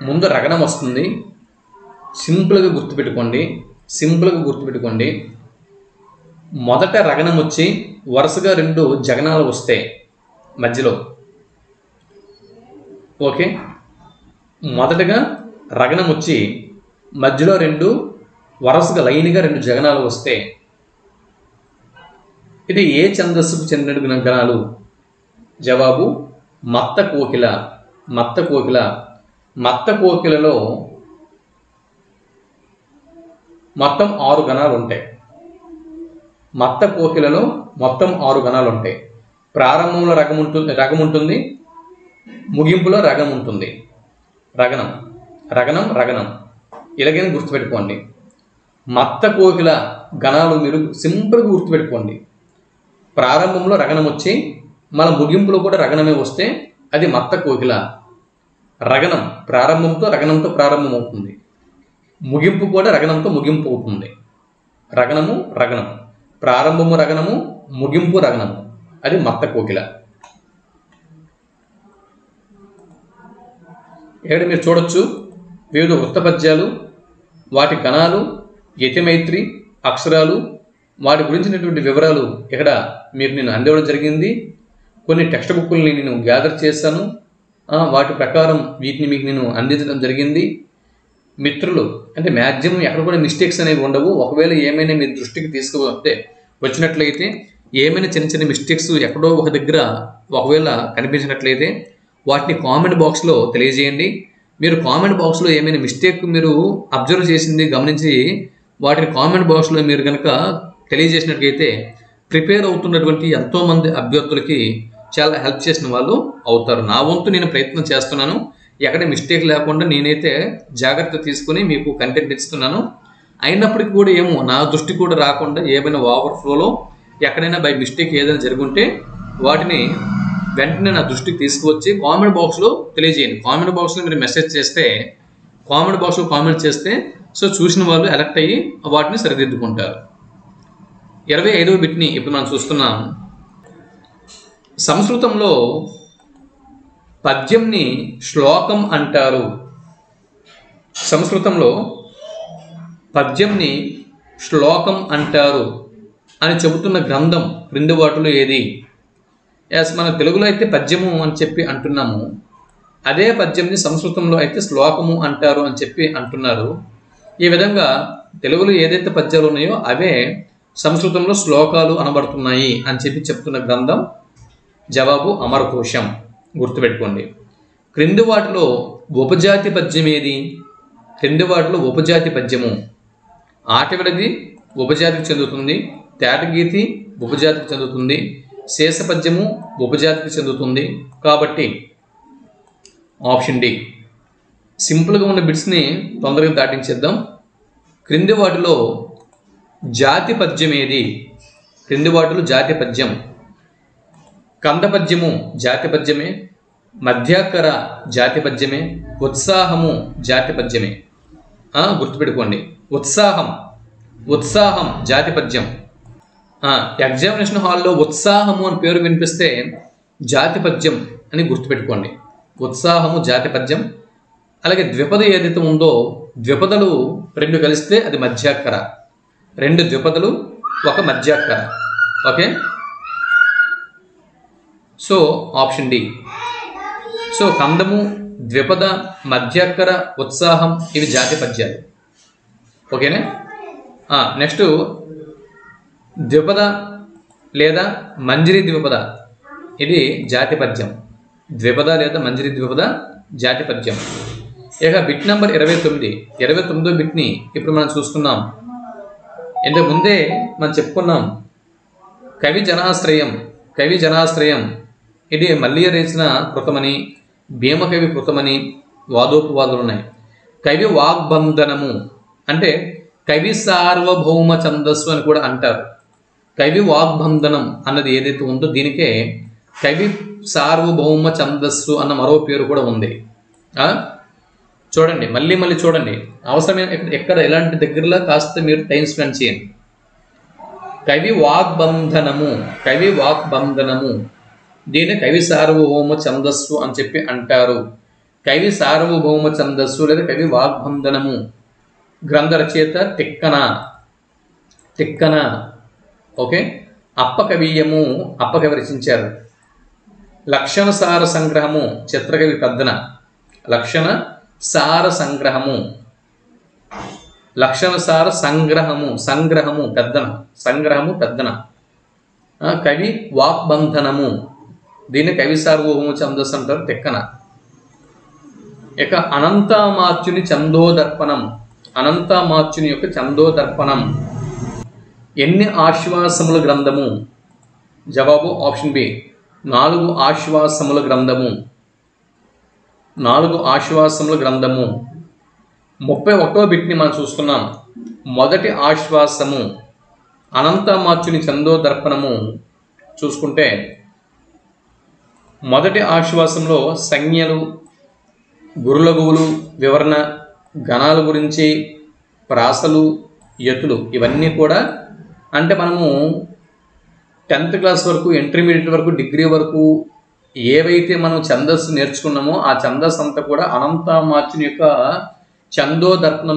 ముందు రగణం వస్తుంది. సింపుల్గా గుర్తుపెట్టుకోండి. మొదట రగణం వచ్చి వరుసగా 2 జగనాలు వస్తాయి మధ్యలో. ఓకే, మొదటగా రగణం వచ్చి మధ్యలో 2 వరుసగా లైన్గా 2 జగనాలు వస్తే ఇది ఏ ఛందస్సుకు చెందిన గణాలు? జవాబు మత్త కోకిల. మత్త కోకిలలో మొత్తం 6 గణాలు ఉంటాయి. మత్త కోకిలలో మొత్తం 6 గణాలు ఉంటాయి. ప్రారంభంలో రగం ఉంటుంది, ముగింపులో రగం ఉంటుంది. రగణం ఇలాగైనా గుర్తుపెట్టుకోండి. మత్త కోకిల గణాలు మీరు సింపుల్గా గుర్తుపెట్టుకోండి. ప్రారంభంలో రగణం వచ్చి మన ముగింపులో కూడా రగణమే వస్తే అది మత్త కోకిల. రగణం రగణంతో ప్రారంభం అవుతుంది, ముగింపు కూడా రగణంతో ముగింపు అవుతుంది. రగణం, ప్రారంభము రగణము, ముగింపు రగణము, అది మత్త కోకిల. ఇక్కడ మీరు చూడొచ్చు వివిధ వృత్త పద్యాలు, వాటి గణాలు, యతిమైత్రి, అక్షరాలు, వాటి గురించినటువంటి వివరాలు ఇక్కడ మీకు నేను అందివ్వడం జరిగింది. కొన్ని టెక్స్ట్ బుక్లని నేను గ్యాదర్ చేశాను, వాటి ప్రకారం వీటిని మీకు నేను అందించడం జరిగింది. మిత్రులు అంటే మ్యాక్సిమం ఎక్కడ కూడా మిస్టేక్స్ అనేవి ఉండవు. ఒకవేళ ఏమైనా మీ దృష్టికి వచ్చినట్లయితే ఏమైనా చిన్న మిస్టేక్స్ ఎక్కడో ఒక దగ్గర ఒకవేళ కనిపించినట్లయితే వాటిని కామెంట్ బాక్స్లో తెలియజేయండి. మీరు కామెంట్ బాక్స్లో ఏమైనా మిస్టేక్ మీరు అబ్జర్వ్ చేసింది గమనించి వాటిని కామెంట్ బాక్స్లో మీరు కనుక తెలియజేసినట్లయితే ప్రిపేర్ అవుతున్నటువంటి ఎంతోమంది అభ్యర్థులకి చాలా హెల్ప్ చేసిన వాళ్ళు అవుతారు. నా వంతు నేను ప్రయత్నం చేస్తున్నాను. ఎక్కడ మిస్టేక్ లేకుండా నేనైతే జాగ్రత్త తీసుకుని మీకు కంటెంట్ ఇస్తున్నాను. అయినప్పటికీ కూడా నా దృష్టి కూడా రాకుండా ఏమైనా ఓవర్ఫ్లోలో ఎక్కడైనా బై మిస్టేక్ ఏదైనా జరుగుంటే వాటిని వెంటనే నా దృష్టికి తీసుకువచ్చి కామెంట్ బాక్స్లో తెలియజేయండి. కామెంట్ బాక్స్లో మీరు మెసేజ్ చేస్తే, కామెంట్ బాక్స్లో కామెంట్ చేస్తే సో చూసిన వాళ్ళు ఎలక్ట్ అయ్యి వాటిని సరిదిద్దుకుంటారు. 25వ బిట్ని ఇప్పుడు మనం చూస్తున్నాం. సంస్కృతంలో పద్యంని శ్లోకం అంటారు. సంస్కృతంలో పద్యంని శ్లోకం అంటారు అని చెబుతున్న గ్రంథం క్రింది వాటిలో ఏది? ఎస్, మన తెలుగులో అయితే పద్యము అని చెప్పి అంటున్నాము. అదే పద్యంని సంస్కృతంలో అయితే శ్లోకము అంటారు అని చెప్పి అంటున్నారు. ఈ విధంగా తెలుగులో ఏదైతే పద్యాలు ఉన్నాయో అవే సంస్కృతంలో శ్లోకాలు అనబడుతున్నాయి అని చెప్పి చెప్తున్న గ్రంథం జవాబు అమరకోశం. గుర్తుపెట్టుకోండి. క్రింది వాటిలో ఉపజాతి పద్యం ఏది? క్రింది వాటిలో ఉపజాతి పద్యము ఆటవిడది ఉపజాతికి చెందుతుంది, తేటగీతి ఉపజాతికి చెందుతుంది, శేషపద్యము ఉపజాతికి చెందుతుంది. కాబట్టి ఆప్షన్ డి. సింపుల్గా ఉన్న బిట్స్ని తొందరగా దాటించేద్దాం. క్రింది వాటిలో జాతి పద్యం ఏది? క్రింది వాటిలో జాతి పద్యం కందపద్యము జాతి పద్యమే, మధ్యాకర జాతి పద్యమే, ఉత్సాహము జాతి పద్యమే. గుర్తుపెట్టుకోండి, ఉత్సాహం జాతి పద్యం. ఎగ్జామినేషన్ హాల్లో ఉత్సాహము అని పేరు వినిపిస్తే జాతి పద్యం అని గుర్తుపెట్టుకోండి. ఉత్సాహము జాతి పద్యం. అలాగే ద్విపద ఏదైతే ఉందో ద్విపదలు 2 కలిస్తే అది మధ్యాకర, 2 ద్విపదలు 1 మధ్యాకర. Okay, so option D. So కందము, ద్విపద, మధ్యాకర, ఉత్సాహం ఇవి జాతి పద్యాలు. ఓకేనా? నెక్స్ట్ ద్విపద లేదా మంజరి ద్విపద, ఇది జాతి పద్యం. ద్విపద లేదా మంజరి ద్విపద జాతి పద్యం. ఇక బిట్ నెంబర్ 29వ బిట్ని ఇప్పుడు మనం చూస్తున్నాం. ఇంతకు ముందే మనం చెప్పుకున్నాం కవి జనాశ్రయం ఇది మల్లియ రచన కృతమని, భీమకవి కృతమని వాదోపవాదాలు ఉన్నాయి. కవి వాగ్బంధనము అంటే కవి సార్వభౌమ ఛందస్సు అని కూడా అంటారు. కవి వాగ్బంధనం అన్నది ఏదైతే ఉందో దీనికే కవి సార్వభౌమ ఛందస్సు అన్న మరో పేరు కూడా ఉంది. చూడండి, మళ్ళీ చూడండి, అవసరమైన ఎక్కడ ఎలాంటి దగ్గరలో కాస్త మీరు టైం స్పెండ్ చేయండి. కవి వాగ్బంధనము దీన్ని కవి సార్వభౌమ ఛందస్సు అని చెప్పి అంటారు. కవి సార్వభౌమ ఛందస్సు లేదా కవి వాగ్బంధనము గ్రంథ రచయిత తిక్కన. ఓకే, అప్పకవి రచించారు. లక్షణ సార సంగ్రహము చిత్రకవి పెద్దన. లక్షణ సార సంగ్రహము పెద్దన. కవి వాగ్బంధనము దీన్ని కవి సార్వభౌమ ఛందస్సు అంటారు, తిక్కన. ఇక అనంతమార్చుని యొక్క చందోదర్పణం ఎన్ని ఆశ్వాసముల గ్రంథము? జవాబు ఆప్షన్ బి, 4 ఆశ్వాసముల గ్రంథము. 31వ బిట్ని మనం చూస్తున్నాం. మొదటి ఆశ్వాసము అనంతమార్చుని చందోదర్పణము చూసుకుంటే మొదటి ఆశ్వాసంలో సంజ్ఞలు, గురులగువులు, వివరణ, గణాల గురించి, ప్రాసలు, యతులు ఇవన్నీ కూడా అంటే మనము 10th క్లాస్ వరకు, ఇంటర్మీడియట్ వరకు, డిగ్రీ వరకు ఏవైతే మనం ఛందస్సు నేర్చుకున్నామో ఆ ఛందస్సు అంతా కూడా అనంతమార్చుని యొక్క చందోదర్పణ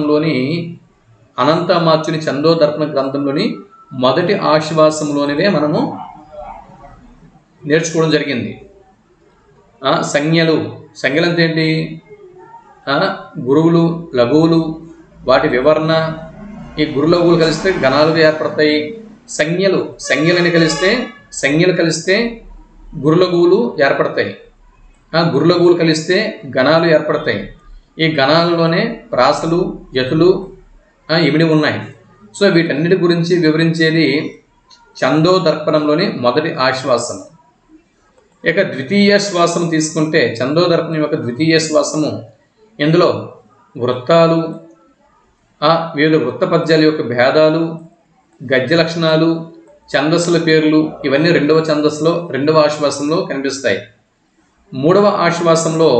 గ్రంథంలోని మొదటి ఆశ్వాసంలోనివే మనము నేర్చుకోవడం జరిగింది. సంజ్ఞలు అంటే ఏంటి? గురువులు, లఘువులు, వాటి వివరణ. ఈ గురులఘువులు కలిస్తే గణాలు ఏర్పడతాయి. సంజ్ఞలు కలిస్తే గురులఘువులు ఏర్పడతాయి. గురులఘువులు కలిస్తే గణాలు ఏర్పడతాయి. ఈ గణాలలోనే ప్రాసలు, యతులు ఇమిడి ఉన్నాయి. సో వీటన్నిటి గురించి వివరించేది చందోదర్పణంలోని మొదటి ఆశ్వాసం. ఇక ద్వితీయ శ్వాసం తీసుకుంటే చందోదర్పణం యొక్క ద్వితీయ శ్వాసము ఇందులో వృత్తాలు, వివిధ వృత్త పద్యాల యొక్క భేదాలు, గద్య లక్షణాలు, ఛందస్సుల పేర్లు ఇవన్నీ 2వ ఆశ్వాసంలో కనిపిస్తాయి. 3వ ఆశ్వాసంలో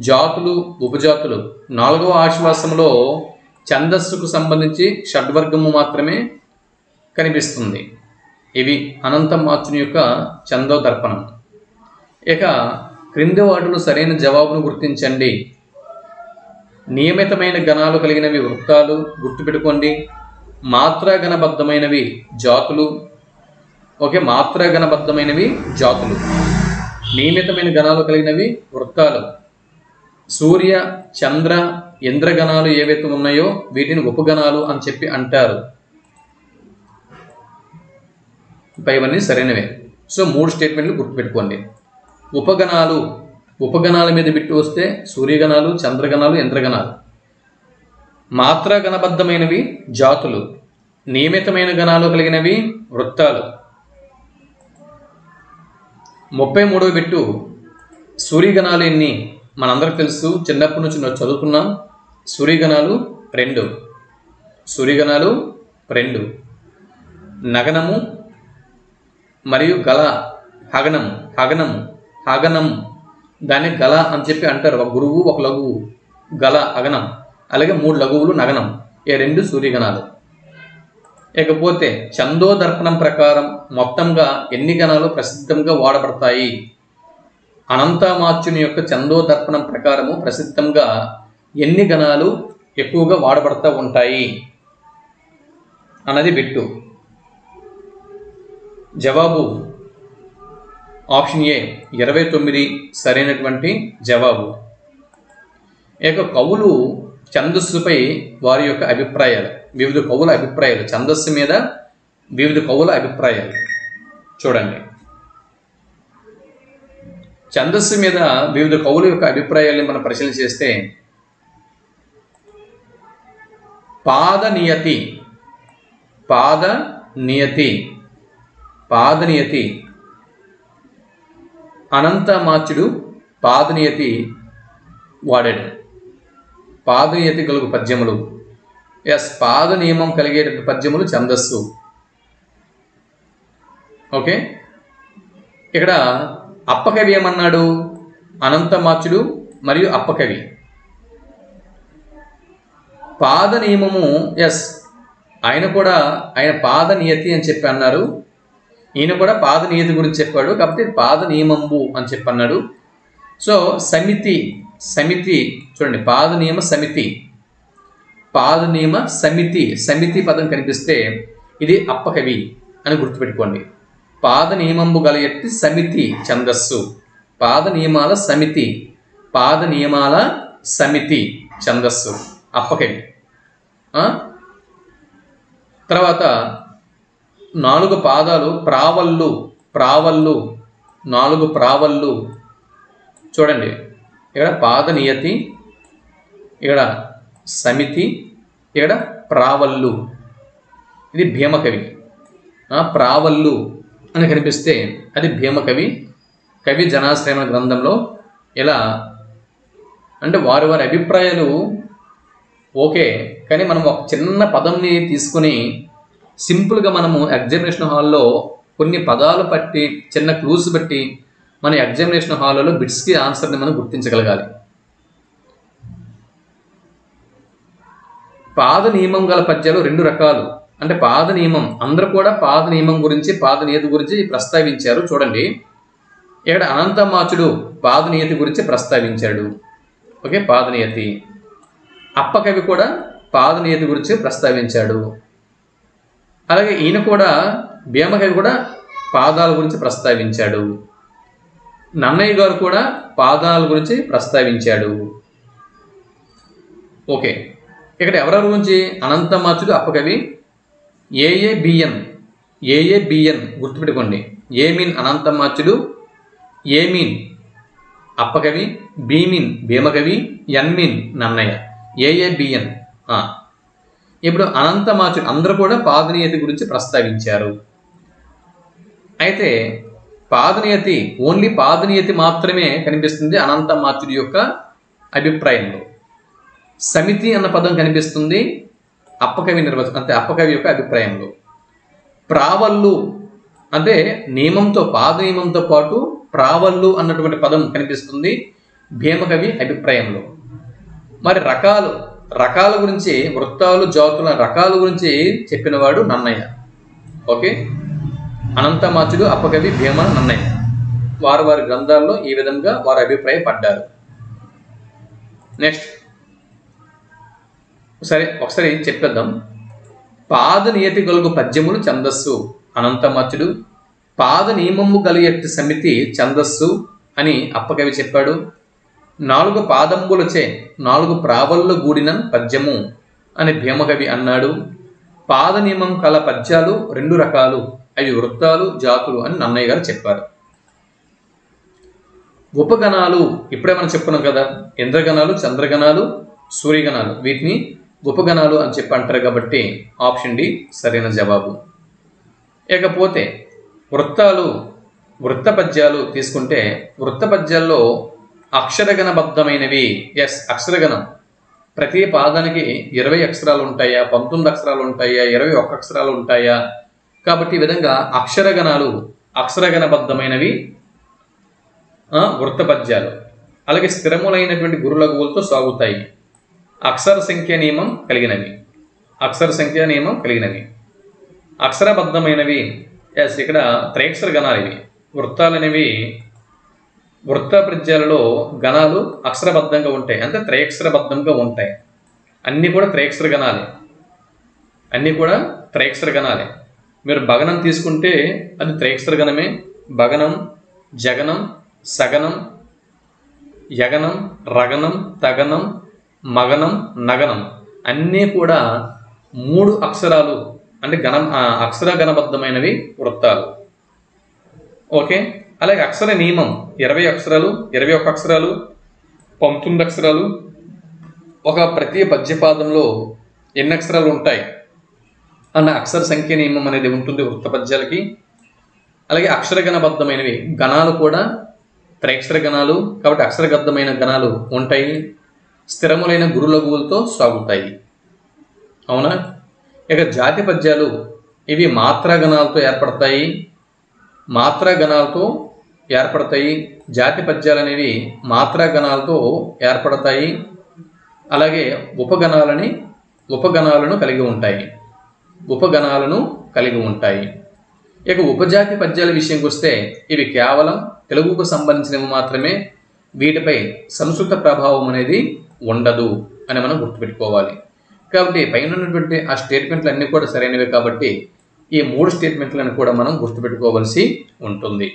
జాతులు, ఉపజాతులు, 4వ ఆశ్వాసంలో ఛందస్సుకు సంబంధించి షడ్వర్గము మాత్రమే కనిపిస్తుంది. ఇవి అనంతమార్చుని యొక్క చందోదర్పణం. ఇక క్రింది వాటిలో సరైన జవాబును గుర్తించండి. నియమితమైన గణాలు కలిగినవి వృత్తాలు, గుర్తుపెట్టుకోండి. మాత్రాగణబద్ధమైనవి జాతులు. ఓకే, మాత్రాగణబద్ధమైనవి జాతులు. నియమితమైన గణాలు కలిగినవి వృత్తాలు. సూర్య, చంద్ర, ఇంద్రగణాలు ఏవైతే ఉన్నాయో వీటిని ఉపగణాలు అని చెప్పి అంటారు. పైవన్నీ సరైనవే. సో 3 స్టేట్మెంట్లు గుర్తుపెట్టుకోండి. ఉపగణాల మీద బిట్టు వస్తే సూర్యగణాలు, చంద్రగణాలు, ఇంద్రగణాలు. మాత్రాగణబద్ధమైనవి జాతులు. నియమితమైన గణాలు కలిగినవి వృత్తాలు. 33వ బిట్టు సూర్యగణాలు ఎన్ని? మనందరికి తెలుసు, చిన్నప్పటి నుంచి చదువుకున్నాం. సూర్యగణాలు 2. సూర్యగణాలు 2. నగనము మరియు గల, హగనం దాన్ని గల అని చెప్పి అంటారు. ఒక గురువు, ఒక లఘువు. గల, అగనం. అలాగే 3 లఘువులు నగనం. ఈ 2 సూర్యగణాలు. ఇకపోతే చందోదర్పణం ప్రకారం మొత్తంగా ఎన్ని గణాలు ప్రసిద్ధంగా వాడబడతాయి? అనంతమాచ్యుని యొక్క చందోదర్పణం ప్రకారము ప్రసిద్ధంగా ఎన్ని గణాలు ఎక్కువగా వాడబడతా ఉంటాయి అన్నది బిట్టు. జవాబు ఆప్షన్ ఏ 29 సరైనటువంటి జవాబు. ఇక కవులు ఛందస్సుపై వారి యొక్క అభిప్రాయాలు, వివిధ కవుల అభిప్రాయాలు, ఛందస్సు మీద వివిధ కవుల అభిప్రాయాలు చూడండి. ఛందస్సు మీద వివిధ కవుల యొక్క అభిప్రాయాలను మనం పరిశీలన చేస్తే, పాదనియతి అనంతమాచ్యుడు పాదనియతి వాడాడు. పాదనియతి కలుగు పద్యములు. పాద నియమం కలిగేటువంటి పద్యములు ఛందస్సు. ఓకే, ఇక్కడ అప్పకవి ఏమన్నాడు? అనంతమాచ్యుడు మరియు అప్పకవి పాద నియమము. ఆయన కూడా పాద నియతి అని చెప్పి అన్నారు. ఈయన కూడా పాద నియతి గురించి చెప్పాడు, కాబట్టి పాద నియమంబు అని చెప్పి అన్నాడు. సో సమితి చూడండి, పాద నియమ సమితి పదం కనిపిస్తే ఇది అప్పకవి అని గుర్తుపెట్టుకోండి. పాద నియమంబు గల ఎట్టి సమితి ఛందస్సు. పాద నియమాల సమితి ఛందస్సు అప్పకవి. తర్వాత 4 పాదాలు ప్రావళ్ళు 4 ప్రావళ్ళు చూడండి. ఇక్కడ పాదనియతి, ఇక్కడ సమితి, ఇక్కడ ప్రావళ్ళు. ఇది భీమకవి. ప్రావళ్ళు అని కనిపిస్తే అది భీమకవి. కవి జనాశ్రయణ గ్రంథంలో ఇలా అంటే వారి అభిప్రాయాలు ఓకే, కానీ మనం ఒక చిన్న పదంని తీసుకుని సింపుల్గా మనము ఎగ్జామినేషన్ హాల్లో కొన్ని పదాలు బట్టి, చిన్న క్లూస్ బట్టి మన ఎగ్జామినేషన్ హాల్లో బిట్స్కి ఆన్సర్ని మనం గుర్తించగలగాలి. పాద నియమం గల పద్యాలు 2 రకాలు. అంటే పాద నియమం, అందరూ కూడా పాద నియమం గురించి, పాదనియతి గురించి ప్రస్తావించారు. చూడండి, ఇక్కడ అనంతమాచ్యుడు పాదనియతి గురించి ప్రస్తావించాడు. ఓకే, పాదనియతి. అప్పకవి కూడా పాదనియతి గురించి ప్రస్తావించాడు. అలాగే ఈయన కూడా, భీమకవి కూడా పాదాల గురించి ప్రస్తావించాడు. నన్నయ్య గారు కూడా పాదాల గురించి ప్రస్తావించాడు. ఓకే, ఇక్కడ ఎవరెవరి గురించి? అనంతమాచ్యుడు, అప్పకవి. ఏఏబిఎన్ గుర్తుపెట్టుకోండి. ఏ మీన్ అనంతమాచ్యుడు, ఏ మీన్ అప్పకవి, బి మీన్ భీమకవి, ఎన్ మీన్ నన్నయ్య. ఏఏబిఎన్. ఇప్పుడు అనంతమాచ్యుడు అందరూ కూడా పాదనియతి గురించి ప్రస్తావించారు. అయితే పాదనియతి, ఓన్లీ పాదనియతి మాత్రమే కనిపిస్తుంది అనంతమాచ్యుడి యొక్క అభిప్రాయంలో. సమితి అన్న పదం కనిపిస్తుంది అప్పకవి అంటే అప్పకవి యొక్క అభిప్రాయంలో. ప్రావళ్ళు అంటే నియమంతో, పాద నియమంతో పాటు ప్రావళ్ళు అన్నటువంటి పదం కనిపిస్తుంది భీమకవి అభిప్రాయంలో. మరి రకాల గురించి, వృత్తాలు, జాతుల రకాల గురించి చెప్పినవాడు నన్నయ్య. ఓకే, అనంతమాచ్యుడు, అప్పకవి, భీమ, నన్నయ్య. వారి వారి గ్రంథాల్లో ఈ విధంగా వారు అభిప్రాయపడ్డారు. నెక్స్ట్ సరే ఒకసారి చెప్పేద్దాం. పాద నియతి గలుగు పద్యములు ఛందస్సు అనంతమత్యుడు, పాద నియమము గలియట్టి సమితి ఛందస్సు అని అప్పకవి చెప్పాడు. 4 పాదంబులచే 4 ప్రావళ్ళు గూడిన పద్యము అని భీమకవి అన్నాడు. పాద నియమం కల పద్యాలు 2 రకాలు, అవి వృత్తాలు జాతులు అని నన్నయ్య గారు చెప్పారు. ఉపగణాలు ఇప్పుడే మనం చెప్పుకున్నాం కదా, ఇంద్రగణాలు, చంద్రగణాలు, సూర్యగణాలు, వీటిని ఉపగణాలు అని చెప్పి అంటారు కాబట్టి ఆప్షన్ డి సరైన జవాబు. ఇకపోతే వృత్తాలు, వృత్త పద్యాలు తీసుకుంటే వృత్త పద్యాల్లో అక్షరగణబద్ధమైనవి. ఎస్, అక్షరగణం. ప్రతి పాదానికి 20 అక్షరాలు ఉంటాయా, 19 అక్షరాలు ఉంటాయా, 21 అక్షరాలు ఉంటాయా? కాబట్టి ఈ విధంగా అక్షరగణాలు, అక్షరగణబద్ధమైనవి వృత్త పద్యాలు. అలాగే స్థిరములైనటువంటి గురులఘువులతో సాగుతాయి. అక్షర సంఖ్య నియమం కలిగినవి, అక్షర సంఖ్య నియమం కలిగినవి. అక్షరబద్ధమైనవి ఎస్, ఇక్కడ త్రైక్షర గణాలు. ఇవి వృత్తాలు అనేవి వృత్త పద్యాలలో గణాలు అక్షరబద్ధంగా ఉంటాయి, అంటే త్రైక్షరబద్ధంగా ఉంటాయి. అన్నీ కూడా త్రైక్షర గణాలే, అన్నీ కూడా త్రైక్షర గణాలే. మీరు భగనం తీసుకుంటే అది త్రైక్షర గణమే. భగనం, జగనం, సగనం, యగనం, రగనం, తగనం, మగనం, నగనం అన్నీ కూడా 3 అక్షరాలు అంటే అక్షర గణబద్ధమైనవి వృత్తాలు. ఓకే. అలాగే అక్షర నియమం 20 అక్షరాలు, 21 అక్షరాలు, 19 అక్షరాలు. ఒక ప్రతి పద్యపాదంలో ఎన్ని అక్షరాలు ఉంటాయి అన్న అక్షర సంఖ్య నియమం అనేది ఉంటుంది వృత్త పద్యాలకి. అలాగే అక్షరగణబద్ధమైనవి గణాలు కూడా త్రైక్షర గణాలు కాబట్టి అక్షరబద్ధమైన గణాలు ఉంటాయి. స్థిరములైన గురులఘువులతో సాగుతాయి. అవునా? ఇక జాతి పద్యాలు ఇవి మాత్రాగణాలతో ఏర్పడతాయి, మాత్రాగణాలతో ఏర్పడతాయి. జాతి పద్యాలు అనేవి మాత్రాగణాలతో ఏర్పడతాయి. అలాగే ఉపగణాలను కలిగి ఉంటాయి, ఉపగణాలను కలిగి ఉంటాయి. ఇక ఉపజాతి పద్యాల విషయంకి వస్తే ఇవి కేవలం తెలుగుకు సంబంధించినవి మాత్రమే, వీటిపై సంస్కృత ప్రభావం అనేది ఉండదు అని మనం గుర్తుపెట్టుకోవాలి. కాబట్టి పైన ఉన్నటువంటి ఆ స్టేట్మెంట్లు అన్నీ కూడా సరైనవే కాబట్టి ఈ 3 స్టేట్మెంట్లను కూడా మనం గుర్తుపెట్టుకోవాల్సి ఉంటుంది.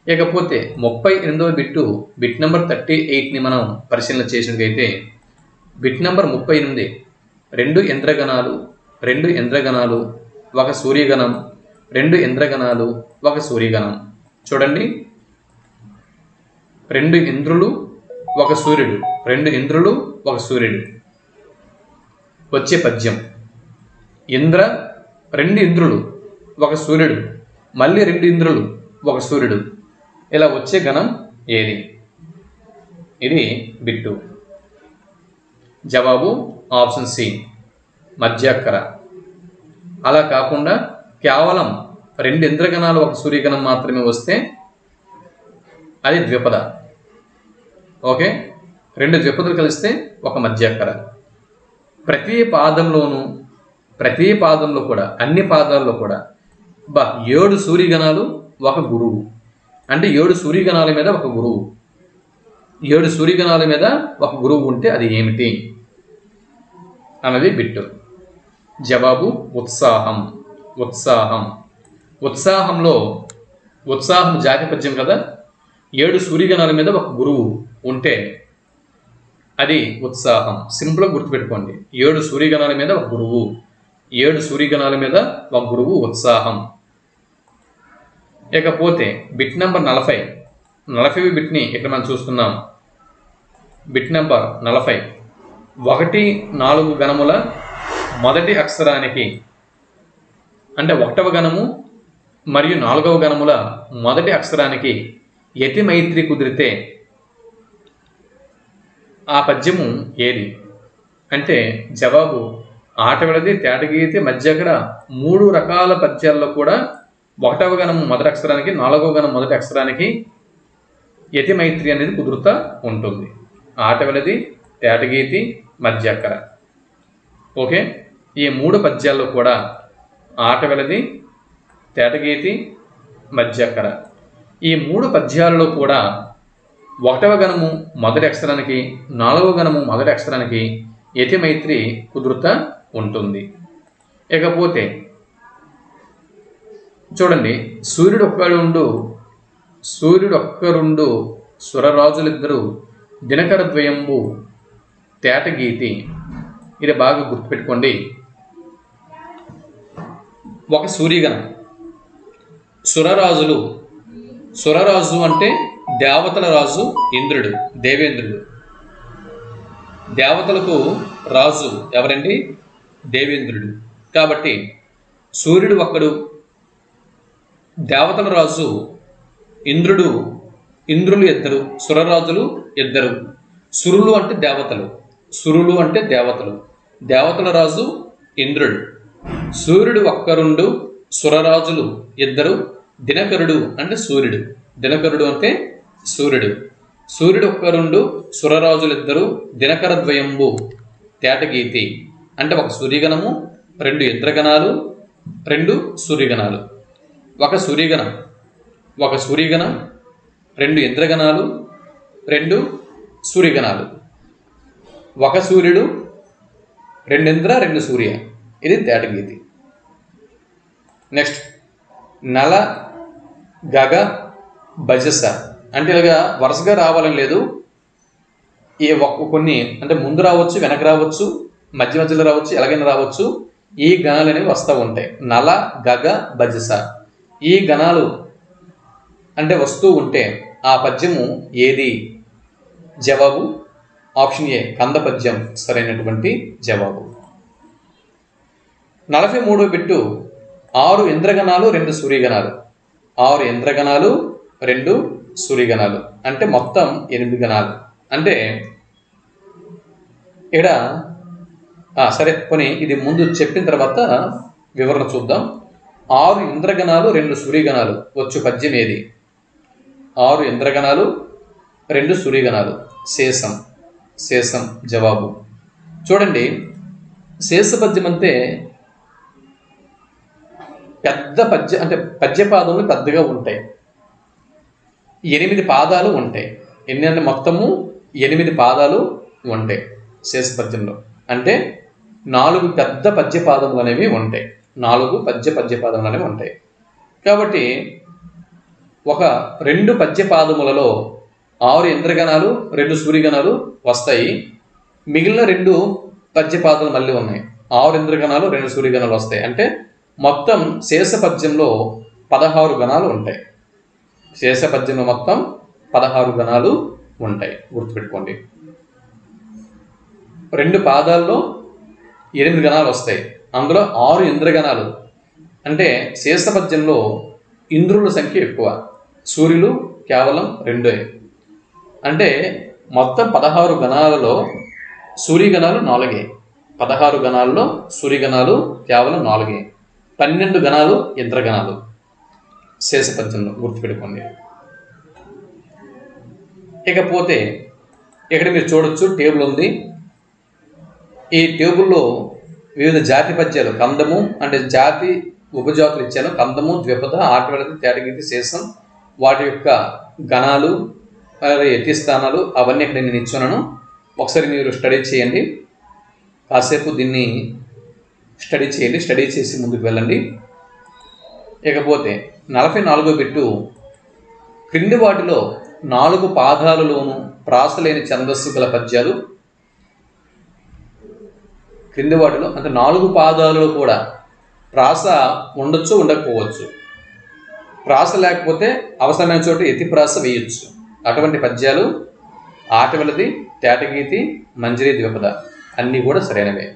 ఇకపోతే 38వ బిట్ నెంబర్ 38ని మనం పరిశీలన చేసినట్లయితే బిట్ నెంబర్ 38 2 ఇంద్రగణాలు, 2 ఇంద్రగణాలు, 1 సూర్యగణం, 2 ఇంద్రగణాలు, 1 సూర్యగణం. చూడండి, 2 ఇంద్రులు 1 సూర్యుడు, 2 ఇంద్రులు 1 సూర్యుడు వచ్చే పద్యం. 2 ఇంద్రులు 1 సూర్యుడు, మళ్ళీ 2 ఇంద్రులు 1 సూర్యుడు, ఇలా వచ్చే గణం ఏది? ఇది బిట్టు. జవాబు ఆప్షన్ సి మధ్యాక్షర. అలా కాకుండా కేవలం 2 ఇంద్రగణాలు 1 సూర్యగణం మాత్రమే వస్తే అది ద్విపద. ఓకే, 2 ద్విపదలు కలిస్తే 1 మధ్యాక్షర. ప్రతి పాదంలో కూడా అన్ని పాదాల్లో కూడా 7 సూర్యగణాలు 1 గురువు, అంటే 7 సూర్యగణాల మీద 1 గురువు, 7 సూర్యగణాల మీద 1 గురువు ఉంటే అది ఏమిటి అన్నది బిట్టు. జవాబు ఉత్సాహం. ఉత్సాహం. ఉత్సాహం జాతి పద్యం కదా, 7 సూర్యగణాల మీద 1 గురువు ఉంటే అది ఉత్సాహం. సింపుల్గా గుర్తుపెట్టుకోండి, 7 సూర్యగణాల మీద 1 గురువు, 7 సూర్యగణాల మీద 1 గురువు ఉత్సాహం. ఇకపోతే బిట్ నెంబర్ 40వ బిట్ని ఇక్కడ మనం చూస్తున్నాం. బిట్ నెంబర్ 40 1, 4 గణముల మొదటి అక్షరానికి, అంటే 1వ గణము మరియు 4వ గణముల మొదటి అక్షరానికి యతి మైత్రి కుదిరితే ఆ పద్యము ఏది అంటే జవాబు ఆటవిడది, తేటగీతి, మధ్యకర. 3 రకాల పద్యాల్లో కూడా 1వ గణం మొదటి అక్షరానికి, 4వ గణం మొదటి అక్షరానికి యతి మైత్రి అనేది కుదురుతా ఉంటుంది. ఆటవిడది, తేటగీతి, మధ్యకర. ఓకే, ఈ 3 పద్యాల్లో కూడా ఆటవిడది, తేటగీతి, మధ్యకర ఈ 3 పద్యాలలో కూడా 1వ గణము మొదటి అక్షరానికి, 4వ గణము మొదటి అక్షరానికి యతి మైత్రి కుదురుత ఉంటుంది. ఇకపోతే చూడండి, సూర్యుడొక్కరుండు సురరాజులిద్దరు దినకర ద్వయంబు తేటగీతి. ఇది బాగా గుర్తుపెట్టుకోండి. ఒక సూర్యగణం, సురరాజు అంటే దేవతల రాజు ఇంద్రుడు, దేవేంద్రుడు. దేవతలకు రాజు ఎవరండి? దేవేంద్రుడు. కాబట్టి సూర్యుడు ఒక్కడు, దేవతల రాజు ఇంద్రుడు, ఇంద్రులు ఇద్దరు, సురరాజులు ఇద్దరు. సురులు అంటే దేవతలు, దేవతల రాజు ఇంద్రుడు. సూర్యుడు ఒక్కరుండు సురరాజులు ఇద్దరు, దినకరుడు అంటే సూర్యుడు, దినకరుడు అంటే సూర్యుడు. సూర్యుడు ఒక్కరుండు సురరాజులిద్దరు దినకర ద్వయంబు తేటగీతి అంటే ఒక సూర్యగణము, 2 ఇంద్రగణాలు, 2 సూర్యగణాలు. ఒక సూర్యగణం, 2 ఇంద్రగణాలు, 2 సూర్యగణాలు. ఒక సూర్యుడు, 2 ఇంద్ర, 2 సూర్య. ఇది తేటగీతి. నెక్స్ట్ నల గగ భజస అంటే ఇలాగా వరుసగా రావాలని లేదు. కొన్ని అంటే ముందు రావచ్చు, వెనక రావచ్చు, మధ్యలో రావచ్చు, ఎలాగైనా రావచ్చు. ఈ గణాలు అనేవి వస్తూ ఉంటాయి. నల గగ భజస ఈ గణాలు అంటే వస్తూ ఉంటే ఆ పద్యము ఏది? జవాబు ఆప్షన్ ఏ, కంద పద్యం సరైనటువంటి జవాబు. 43వ బిట్టు 6 ఇంద్రగణాలు 2 సూర్యగణాలు. 6 ఇంద్రగణాలు 2 సూర్యగణాలు అంటే మొత్తం 8 గణాలు. అంటే ఇక్కడ సరే పోనీ ఇది ముందు చెప్పిన తర్వాత వివరణ చూద్దాం. 6 ఇంద్రగణాలు 2 సూర్యగణాలు వచ్చు పద్యం ఏది? 6 ఇంద్రగణాలు 2 సూర్యగణాలు. శేషం జవాబు. చూడండి, శేష పద్యం అంటే పెద్ద పద్య, అంటే పద్యపాదములు పెద్దగా ఉంటాయి. 8 పాదాలు ఉంటాయి. ఎన్ని అంటే మొత్తము 8 పాదాలు ఉంటాయి శేష పద్యంలో. అంటే 4 పెద్ద పద్యపాదములు అనేవి ఉంటాయి. 4 పద్యపాదములు అనేవి ఉంటాయి. కాబట్టి ఒక 2 పద్యపాదములలో 6 ఇంద్రగణాలు 2 సూర్యగణాలు వస్తాయి. మిగిలిన 2 పద్యపాదాలు మళ్ళీ ఉన్నాయి. 6 ఇంద్రగణాలు 2 సూర్యగణాలు వస్తాయి. అంటే మొత్తం శేష పద్యంలో 16 గణాలు ఉంటాయి. శేష పద్యంలో మొత్తం 16 గణాలు ఉంటాయి. గుర్తుపెట్టుకోండి. 2 పాదాల్లో 8 గణాలు వస్తాయి. అందులో 6 ఇంద్రగణాలు. అంటే శేష పద్యంలో ఇంద్రుల సంఖ్య ఎక్కువ, సూర్యులు కేవలం 2. అంటే మొత్తం 16 గణాలలో సూర్యగణాలు 4. 16 గణాల్లో సూర్యగణాలు కేవలం 4. 12 గణాలు ఇంద్రగణాలు శేష పద్యంలో. గుర్తుపెట్టుకోండి. ఇకపోతే ఇక్కడ మీరు చూడొచ్చు, టేబుల్ ఉంది. ఈ టేబుల్లో వివిధ జాతి పద్యాలు, కందము అంటే జాతి ఉపజాతులు ఇచ్చాను. కందము, ద్విపద, ఆటవెళతి, తేటగీతి, శేషం, వాటి యొక్క గణాలు, యతి స్థానాలు అవన్నీ ఇక్కడ నేను ఇచ్చున్నాను. ఒకసారి మీరు స్టడీ చేయండి. కాసేపు దీన్ని స్టడీ చేయండి. స్టడీ చేసి ముందుకు వెళ్ళండి. ఇకపోతే 44వ బిట్టు, క్రింది వాటిలో 4 పాదాలలోనూ ప్రాస లేని ఛందస్సు గల పద్యాలు. క్రింది వాటిలో అంటే 4 పాదాలలో కూడా ప్రాస ఉండొచ్చు, ఉండకపోవచ్చు. ప్రాస లేకపోతే అవసరమైన చోట యతి ప్రాస వేయొచ్చు. అటువంటి పద్యాలు ఆటవెళతి, తేటగీతి, మంజరి, ద్విపద అన్నీ కూడా సరైనవే.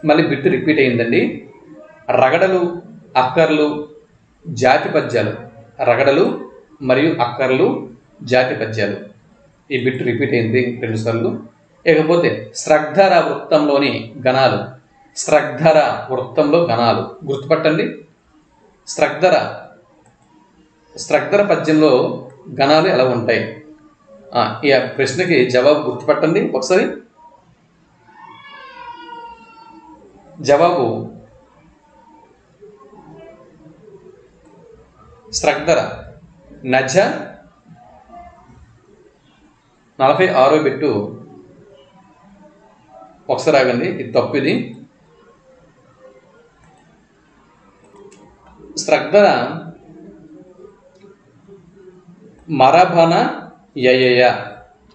మళ్ళీ బిట్టు రిపీట్ అయిందండి. రగడలు, అక్కర్లు, జాతి పద్యాలు. రగడలు మరియు అక్కర్లు జాతి పద్యాలు. ఈ బిట్టు రిపీట్ అయింది 2 సార్లు. ఇకపోతే స్రగ్ధర వృత్తంలోని గణాలు. స్రగ్ధర వృత్తంలో గణాలు గుర్తుపట్టండి. స్రగ్ధర పద్యంలో గణాలు ఎలా ఉంటాయి? ఈ ప్రశ్నకి జవాబు గుర్తుపట్టండి ఒకసారి. జవాబు స్రగ్ధర నజ 46వ బిట్టు ఒకసారి ఆగండి, ఇది తప్పు. ఇది స్రగ్ధర మరభన యయయ,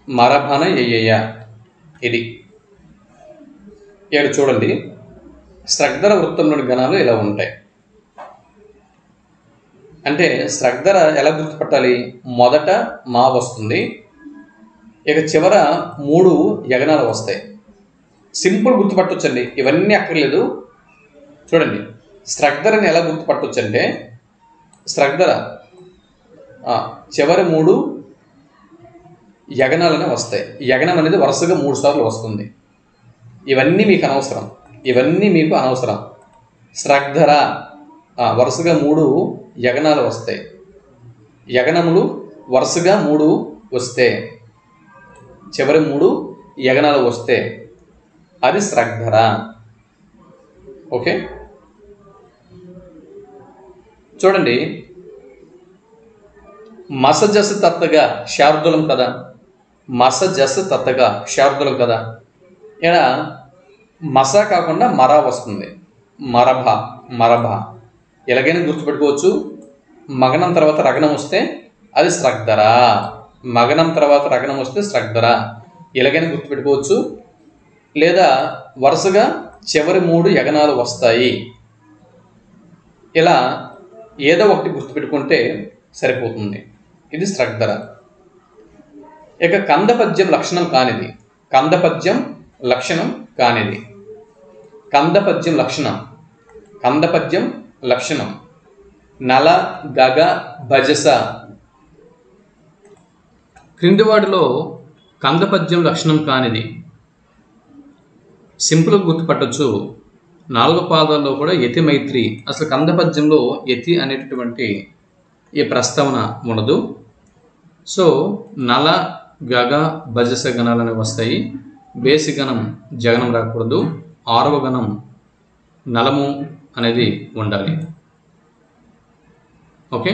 మరభన యయయ. ఇది ఇక్కడ చూడండి, స్రగ్ధర వృత్తంలోని గణాలు ఇలా ఉంటాయి. అంటే స్రగ్ధర ఎలా గుర్తుపట్టాలి? మొదట మా వస్తుంది, ఇక చివర 3 యగనాలు వస్తాయి. సింపుల్ గుర్తుపట్టొచ్చండి, ఇవన్నీ అక్కర్లేదు. చూడండి, స్రగ్ధరని ఎలా గుర్తుపట్టొచ్చంటే, స్రగ్ధర చివరి 3 యగనాలనే వస్తాయి. యగనం అనేది వరుసగా 3 సార్లు వస్తుంది. ఇవన్నీ మీకు అనవసరం, ఇవన్నీ మీకు అనవసరం. స్రగ్ధర వరుసగా 3 యగనాలు వస్తాయి. యగనములు వరుసగా 3 వస్తే, చివరి 3 యగనాలు వస్తే అది స్రగ్ధర. ఓకే, చూడండి, మసజస్ తత్తగా శార్దులం కదా, మసజస్ తత్తగా శార్దులం కదా. ఇక్కడ మస కాకుండా మర వస్తుంది, మరభ, మరభ. ఎలాగైనా గుర్తుపెట్టుకోవచ్చు. మగనం తర్వాత రగనం వస్తే అది స్రగ్ధర, మగనం తర్వాత రగనం వస్తే స్రగ్ధర. ఎలాగైనా గుర్తుపెట్టుకోవచ్చు. లేదా వరుసగా చివరి 3 యగనాలు వస్తాయి, ఇలా ఏదో ఒకటి గుర్తుపెట్టుకుంటే సరిపోతుంది. ఇది స్రగ్ధర. ఇక కందపద్యం లక్షణం కానిది, కందపద్యం లక్షణం కానిది, కందపద్యం లక్షణం, కందపద్యం లక్షణం నల గగ భజస. క్రింది వాటిలో కందపద్యం లక్షణం కానిది సింపుల్గా గుర్తుపట్టచ్చు. 4 పాదాల్లో కూడా యతి మైత్రి. అసలు కందపద్యంలో యతి అనేటటువంటి ఈ ప్రస్తావన ఉండదు. సో నల గగ భజస గణాలు అనేవి వస్తాయి. బేసి గణం జగనం రాకూడదు. 6వ గణం నలము అనేది ఉండాలి. ఓకే,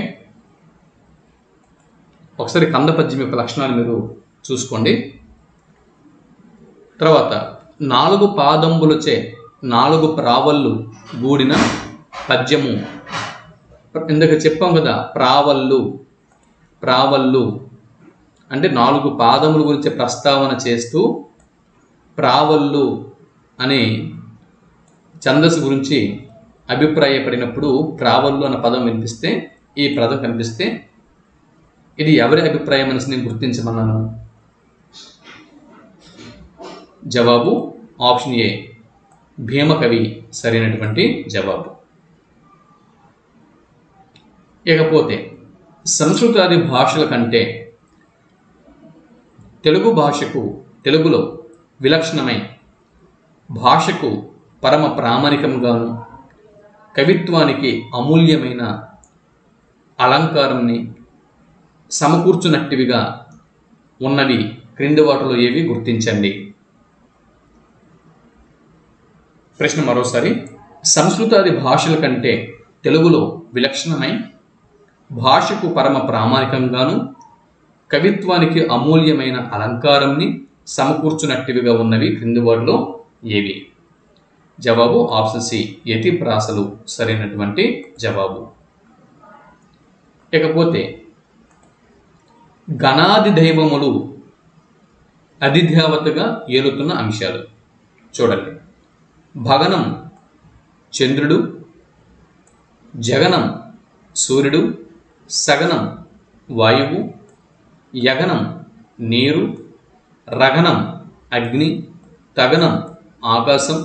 ఒకసారి కందపద్యం యొక్క లక్షణాలు మీరు చూసుకోండి. తర్వాత 4 పాదంబులచే 4 ప్రావళ్ళు గూడిన పద్యము. ఇందాక చెప్పాం కదా, ప్రావళ్ళు, ప్రావళ్ళు అంటే 4 పాదముల గురించి ప్రస్తావన చేస్తూ ప్రావళ్ళు అనే ఛందస్సు గురించి అభిప్రాయపడినప్పుడు ప్రావళ్ళు అన్న పదం వినిపిస్తే, ఈ పదం కనిపిస్తే ఇది ఎవరి అభిప్రాయం అనేసి నేను గుర్తించమన్నాను. జవాబు ఆప్షన్ ఏ, భీమకవి సరైనటువంటి జవాబు. ఇకపోతే సంస్కృతాది భాషల కంటే తెలుగు భాషకు, తెలుగులో విలక్షణమై భాషకు పరమ ప్రామాణికంగాను కవిత్వానికి అమూల్యమైన అలంకారంని సమకూర్చునట్టివిగా ఉన్నవి క్రింది వాటిలో ఏవి గుర్తించండి. ప్రశ్న మరోసారి. సంస్కృతాది భాషల కంటే తెలుగులో విలక్షణమై భాషకు పరమ ప్రామాణికంగాను కవిత్వానికి అమూల్యమైన అలంకారంని సమకూర్చునట్టివిగా ఉన్నవి క్రింది వాటిలో ఏవి? జవాబు ఆప్షన్ సి, యతి ప్రాసలు సరైనటువంటి జవాబు. ఇకపోతే గణాది దైవములు అధిదేవతగా ఏలుతున్న అంశాలు చూడండి. భగనం చంద్రుడు, జగనం సూర్యుడు, సగనం వాయువు, యగనం నీరు, రగనం అగ్ని, తగనం ఆకాశం,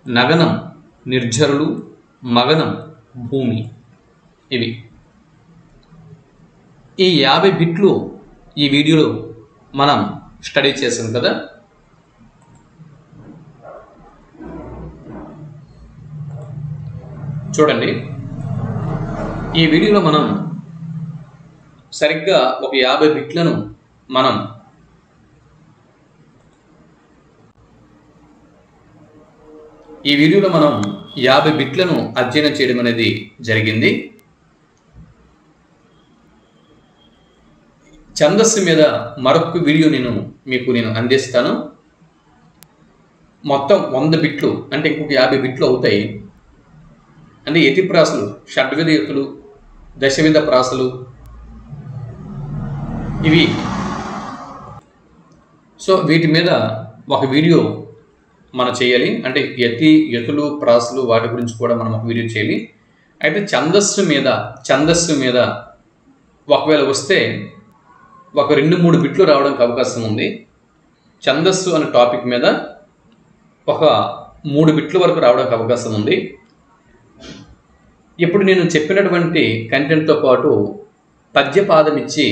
నగనం నిర్జరులు, మగనం భూమి. ఇవి ఈ 50 బిట్లు ఈ వీడియోలో మనం స్టడీ చేసాం కదా. చూడండి, ఈ వీడియోలో మనం సరిగ్గా ఒక 50 బిట్లను మనం ఈ వీడియోలో మనం 50 బిట్లను అధ్యయనం చేయడం అనేది జరిగింది. ఛందస్సు మీద మరొక వీడియో నేను అందిస్తాను. మొత్తం 100 బిట్లు అంటే ఇంకొక 50 బిట్లు అవుతాయి. అంటే యతి ప్రాసలు, షడ్విధ యతులు, దశవిధ ప్రాసలు ఇవి. సో వీటి మీద ఒక వీడియో మనం చేయాలి. అంటే యతులు ప్రాసలు వాటి గురించి కూడా మనం ఒక వీడియో చేయాలి. అయితే ఛందస్సు మీద ఒకవేళ వస్తే ఒక 2-3 బిట్లు రావడానికి అవకాశం ఉంది. ఛందస్సు అనే టాపిక్ మీద ఒక 3 బిట్ల వరకు రావడానికి అవకాశం ఉంది. ఇప్పుడు నేను చెప్పినటువంటి కంటెంట్తో పాటు పద్యపాదం ఇచ్చి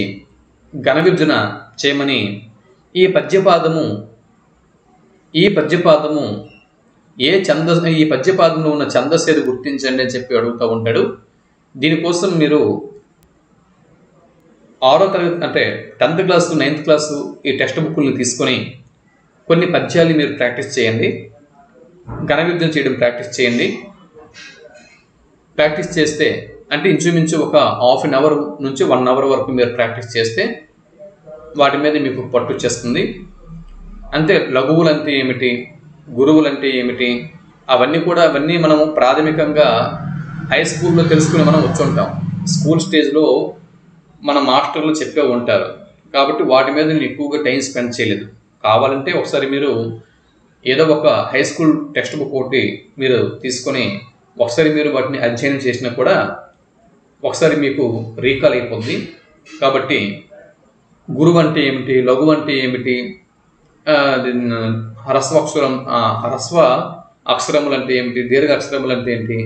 ఘన విభజన చేయమని ఈ పద్యపాదము ఈ పద్యపాదంలో ఉన్న ఛందస్సు ఏది గుర్తించండి అని చెప్పి అడుగుతూ ఉంటాడు. దీనికోసం మీరు 6వ తరగతి అంటే 10th క్లాసు 9th క్లాసు ఈ టెక్స్ట్ బుక్ని తీసుకొని కొన్ని పద్యాలు మీరు ప్రాక్టీస్ చేయండి. ఘన విభజన చేయడం ప్రాక్టీస్ చేయండి. ప్రాక్టీస్ చేస్తే అంటే ఇంచుమించు ఒక ½ an hour నుంచి 1 hour వరకు మీరు ప్రాక్టీస్ చేస్తే వాటి మీద మీకు పట్టు వచ్చేస్తుంది. అంతే. లఘువులు అంటే ఏమిటి, గురువులు అంటే ఏమిటి, అవన్నీ మనము ప్రాథమికంగా హై స్కూల్లో తెలుసుకుని మనం వచ్చుంటాం. స్కూల్ స్టేజ్లో మన మాస్టర్లు చెప్పే ఉంటారు కాబట్టి వాటి మీద నేను ఎక్కువగా టైం స్పెండ్ చేయలేదు. కావాలంటే ఒకసారి మీరు ఏదో ఒక హై స్కూల్ టెక్స్ట్ బుక్ ఒకటి మీరు తీసుకొని ఒకసారి మీరు వాటిని అధ్యయనం చేసినా కూడా ఒకసారి మీకు రీకాల్ అయిపోద్ది. కాబట్టి గురువు అంటే ఏమిటి, లఘువు అంటే ఏమిటి, హ్రస్వ అక్షరములు అంటే ఏమిటి, దీర్ఘ అక్షరములు అంటే ఏంటి,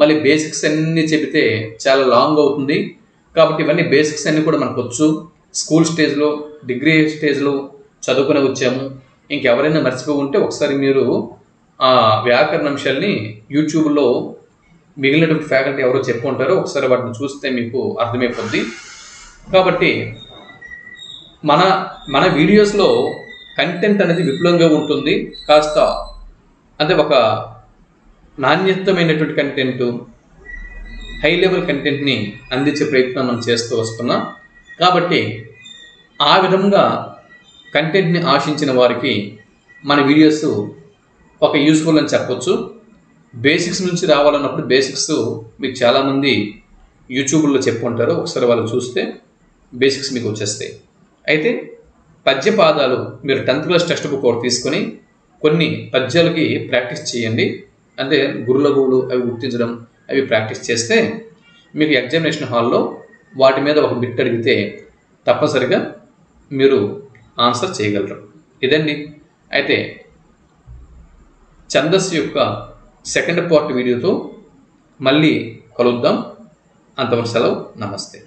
మళ్ళీ బేసిక్స్ అన్నీ చెబితే చాలా లాంగ్ అవుతుంది. కాబట్టి ఇవన్నీ బేసిక్స్ అన్నీ కూడా మనకు వచ్చు. స్కూల్ స్టేజ్లో, డిగ్రీ స్టేజ్లో చదువుకుని వచ్చాము. ఇంకెవరైనా మర్చిపోయి ఉంటే ఒకసారి మీరు ఆ వ్యాకరణ అంశాలని యూట్యూబ్లో మిగిలినటువంటి ఫ్యాకల్టీ ఎవరో చెప్పుకుంటారో ఒకసారి వాటిని చూస్తే మీకు అర్థమైపోద్ది. కాబట్టి మన వీడియోస్లో కంటెంట్ అనేది విపులంగా ఉంటుంది. కాస్త అంటే ఒక నాణ్యతమైనటువంటి కంటెంట్, హై లెవెల్ కంటెంట్ని అందించే ప్రయత్నం మనం చేస్తూ వస్తున్నాం. కాబట్టి ఆ విధంగా కంటెంట్ని ఆశించిన వారికి మన వీడియోస్ ఒక యూస్ఫుల్ అని చెప్పొచ్చు. బేసిక్స్ నుంచి రావాలన్నప్పుడు బేసిక్స్ మీకు చాలామంది యూట్యూబ్లో చెప్పుకుంటారు. ఒకసారి వాళ్ళు చూస్తే బేసిక్స్ మీకు వచ్చేస్తాయి. అయితే పద్యపాదాలు మీరు 10th క్లాస్ టెక్స్ట్ బుక్ ఒకటి తీసుకొని కొన్ని పద్యాలకి ప్రాక్టీస్ చేయండి. అంటే గురులఘువులు అవి గుర్తించడం అవి ప్రాక్టీస్ చేస్తే మీకు ఎగ్జామినేషన్ హాల్లో వాటి మీద ఒక బిట్ అడిగితే తప్పనిసరిగా మీరు ఆన్సర్ చేయగలరు. ఇదండి. అయితే ఛందస్సు యొక్క సెకండ్ పార్ట్ వీడియోతో మళ్ళీ కలుద్దాం. అంతవరకు సెలవు. నమస్తే.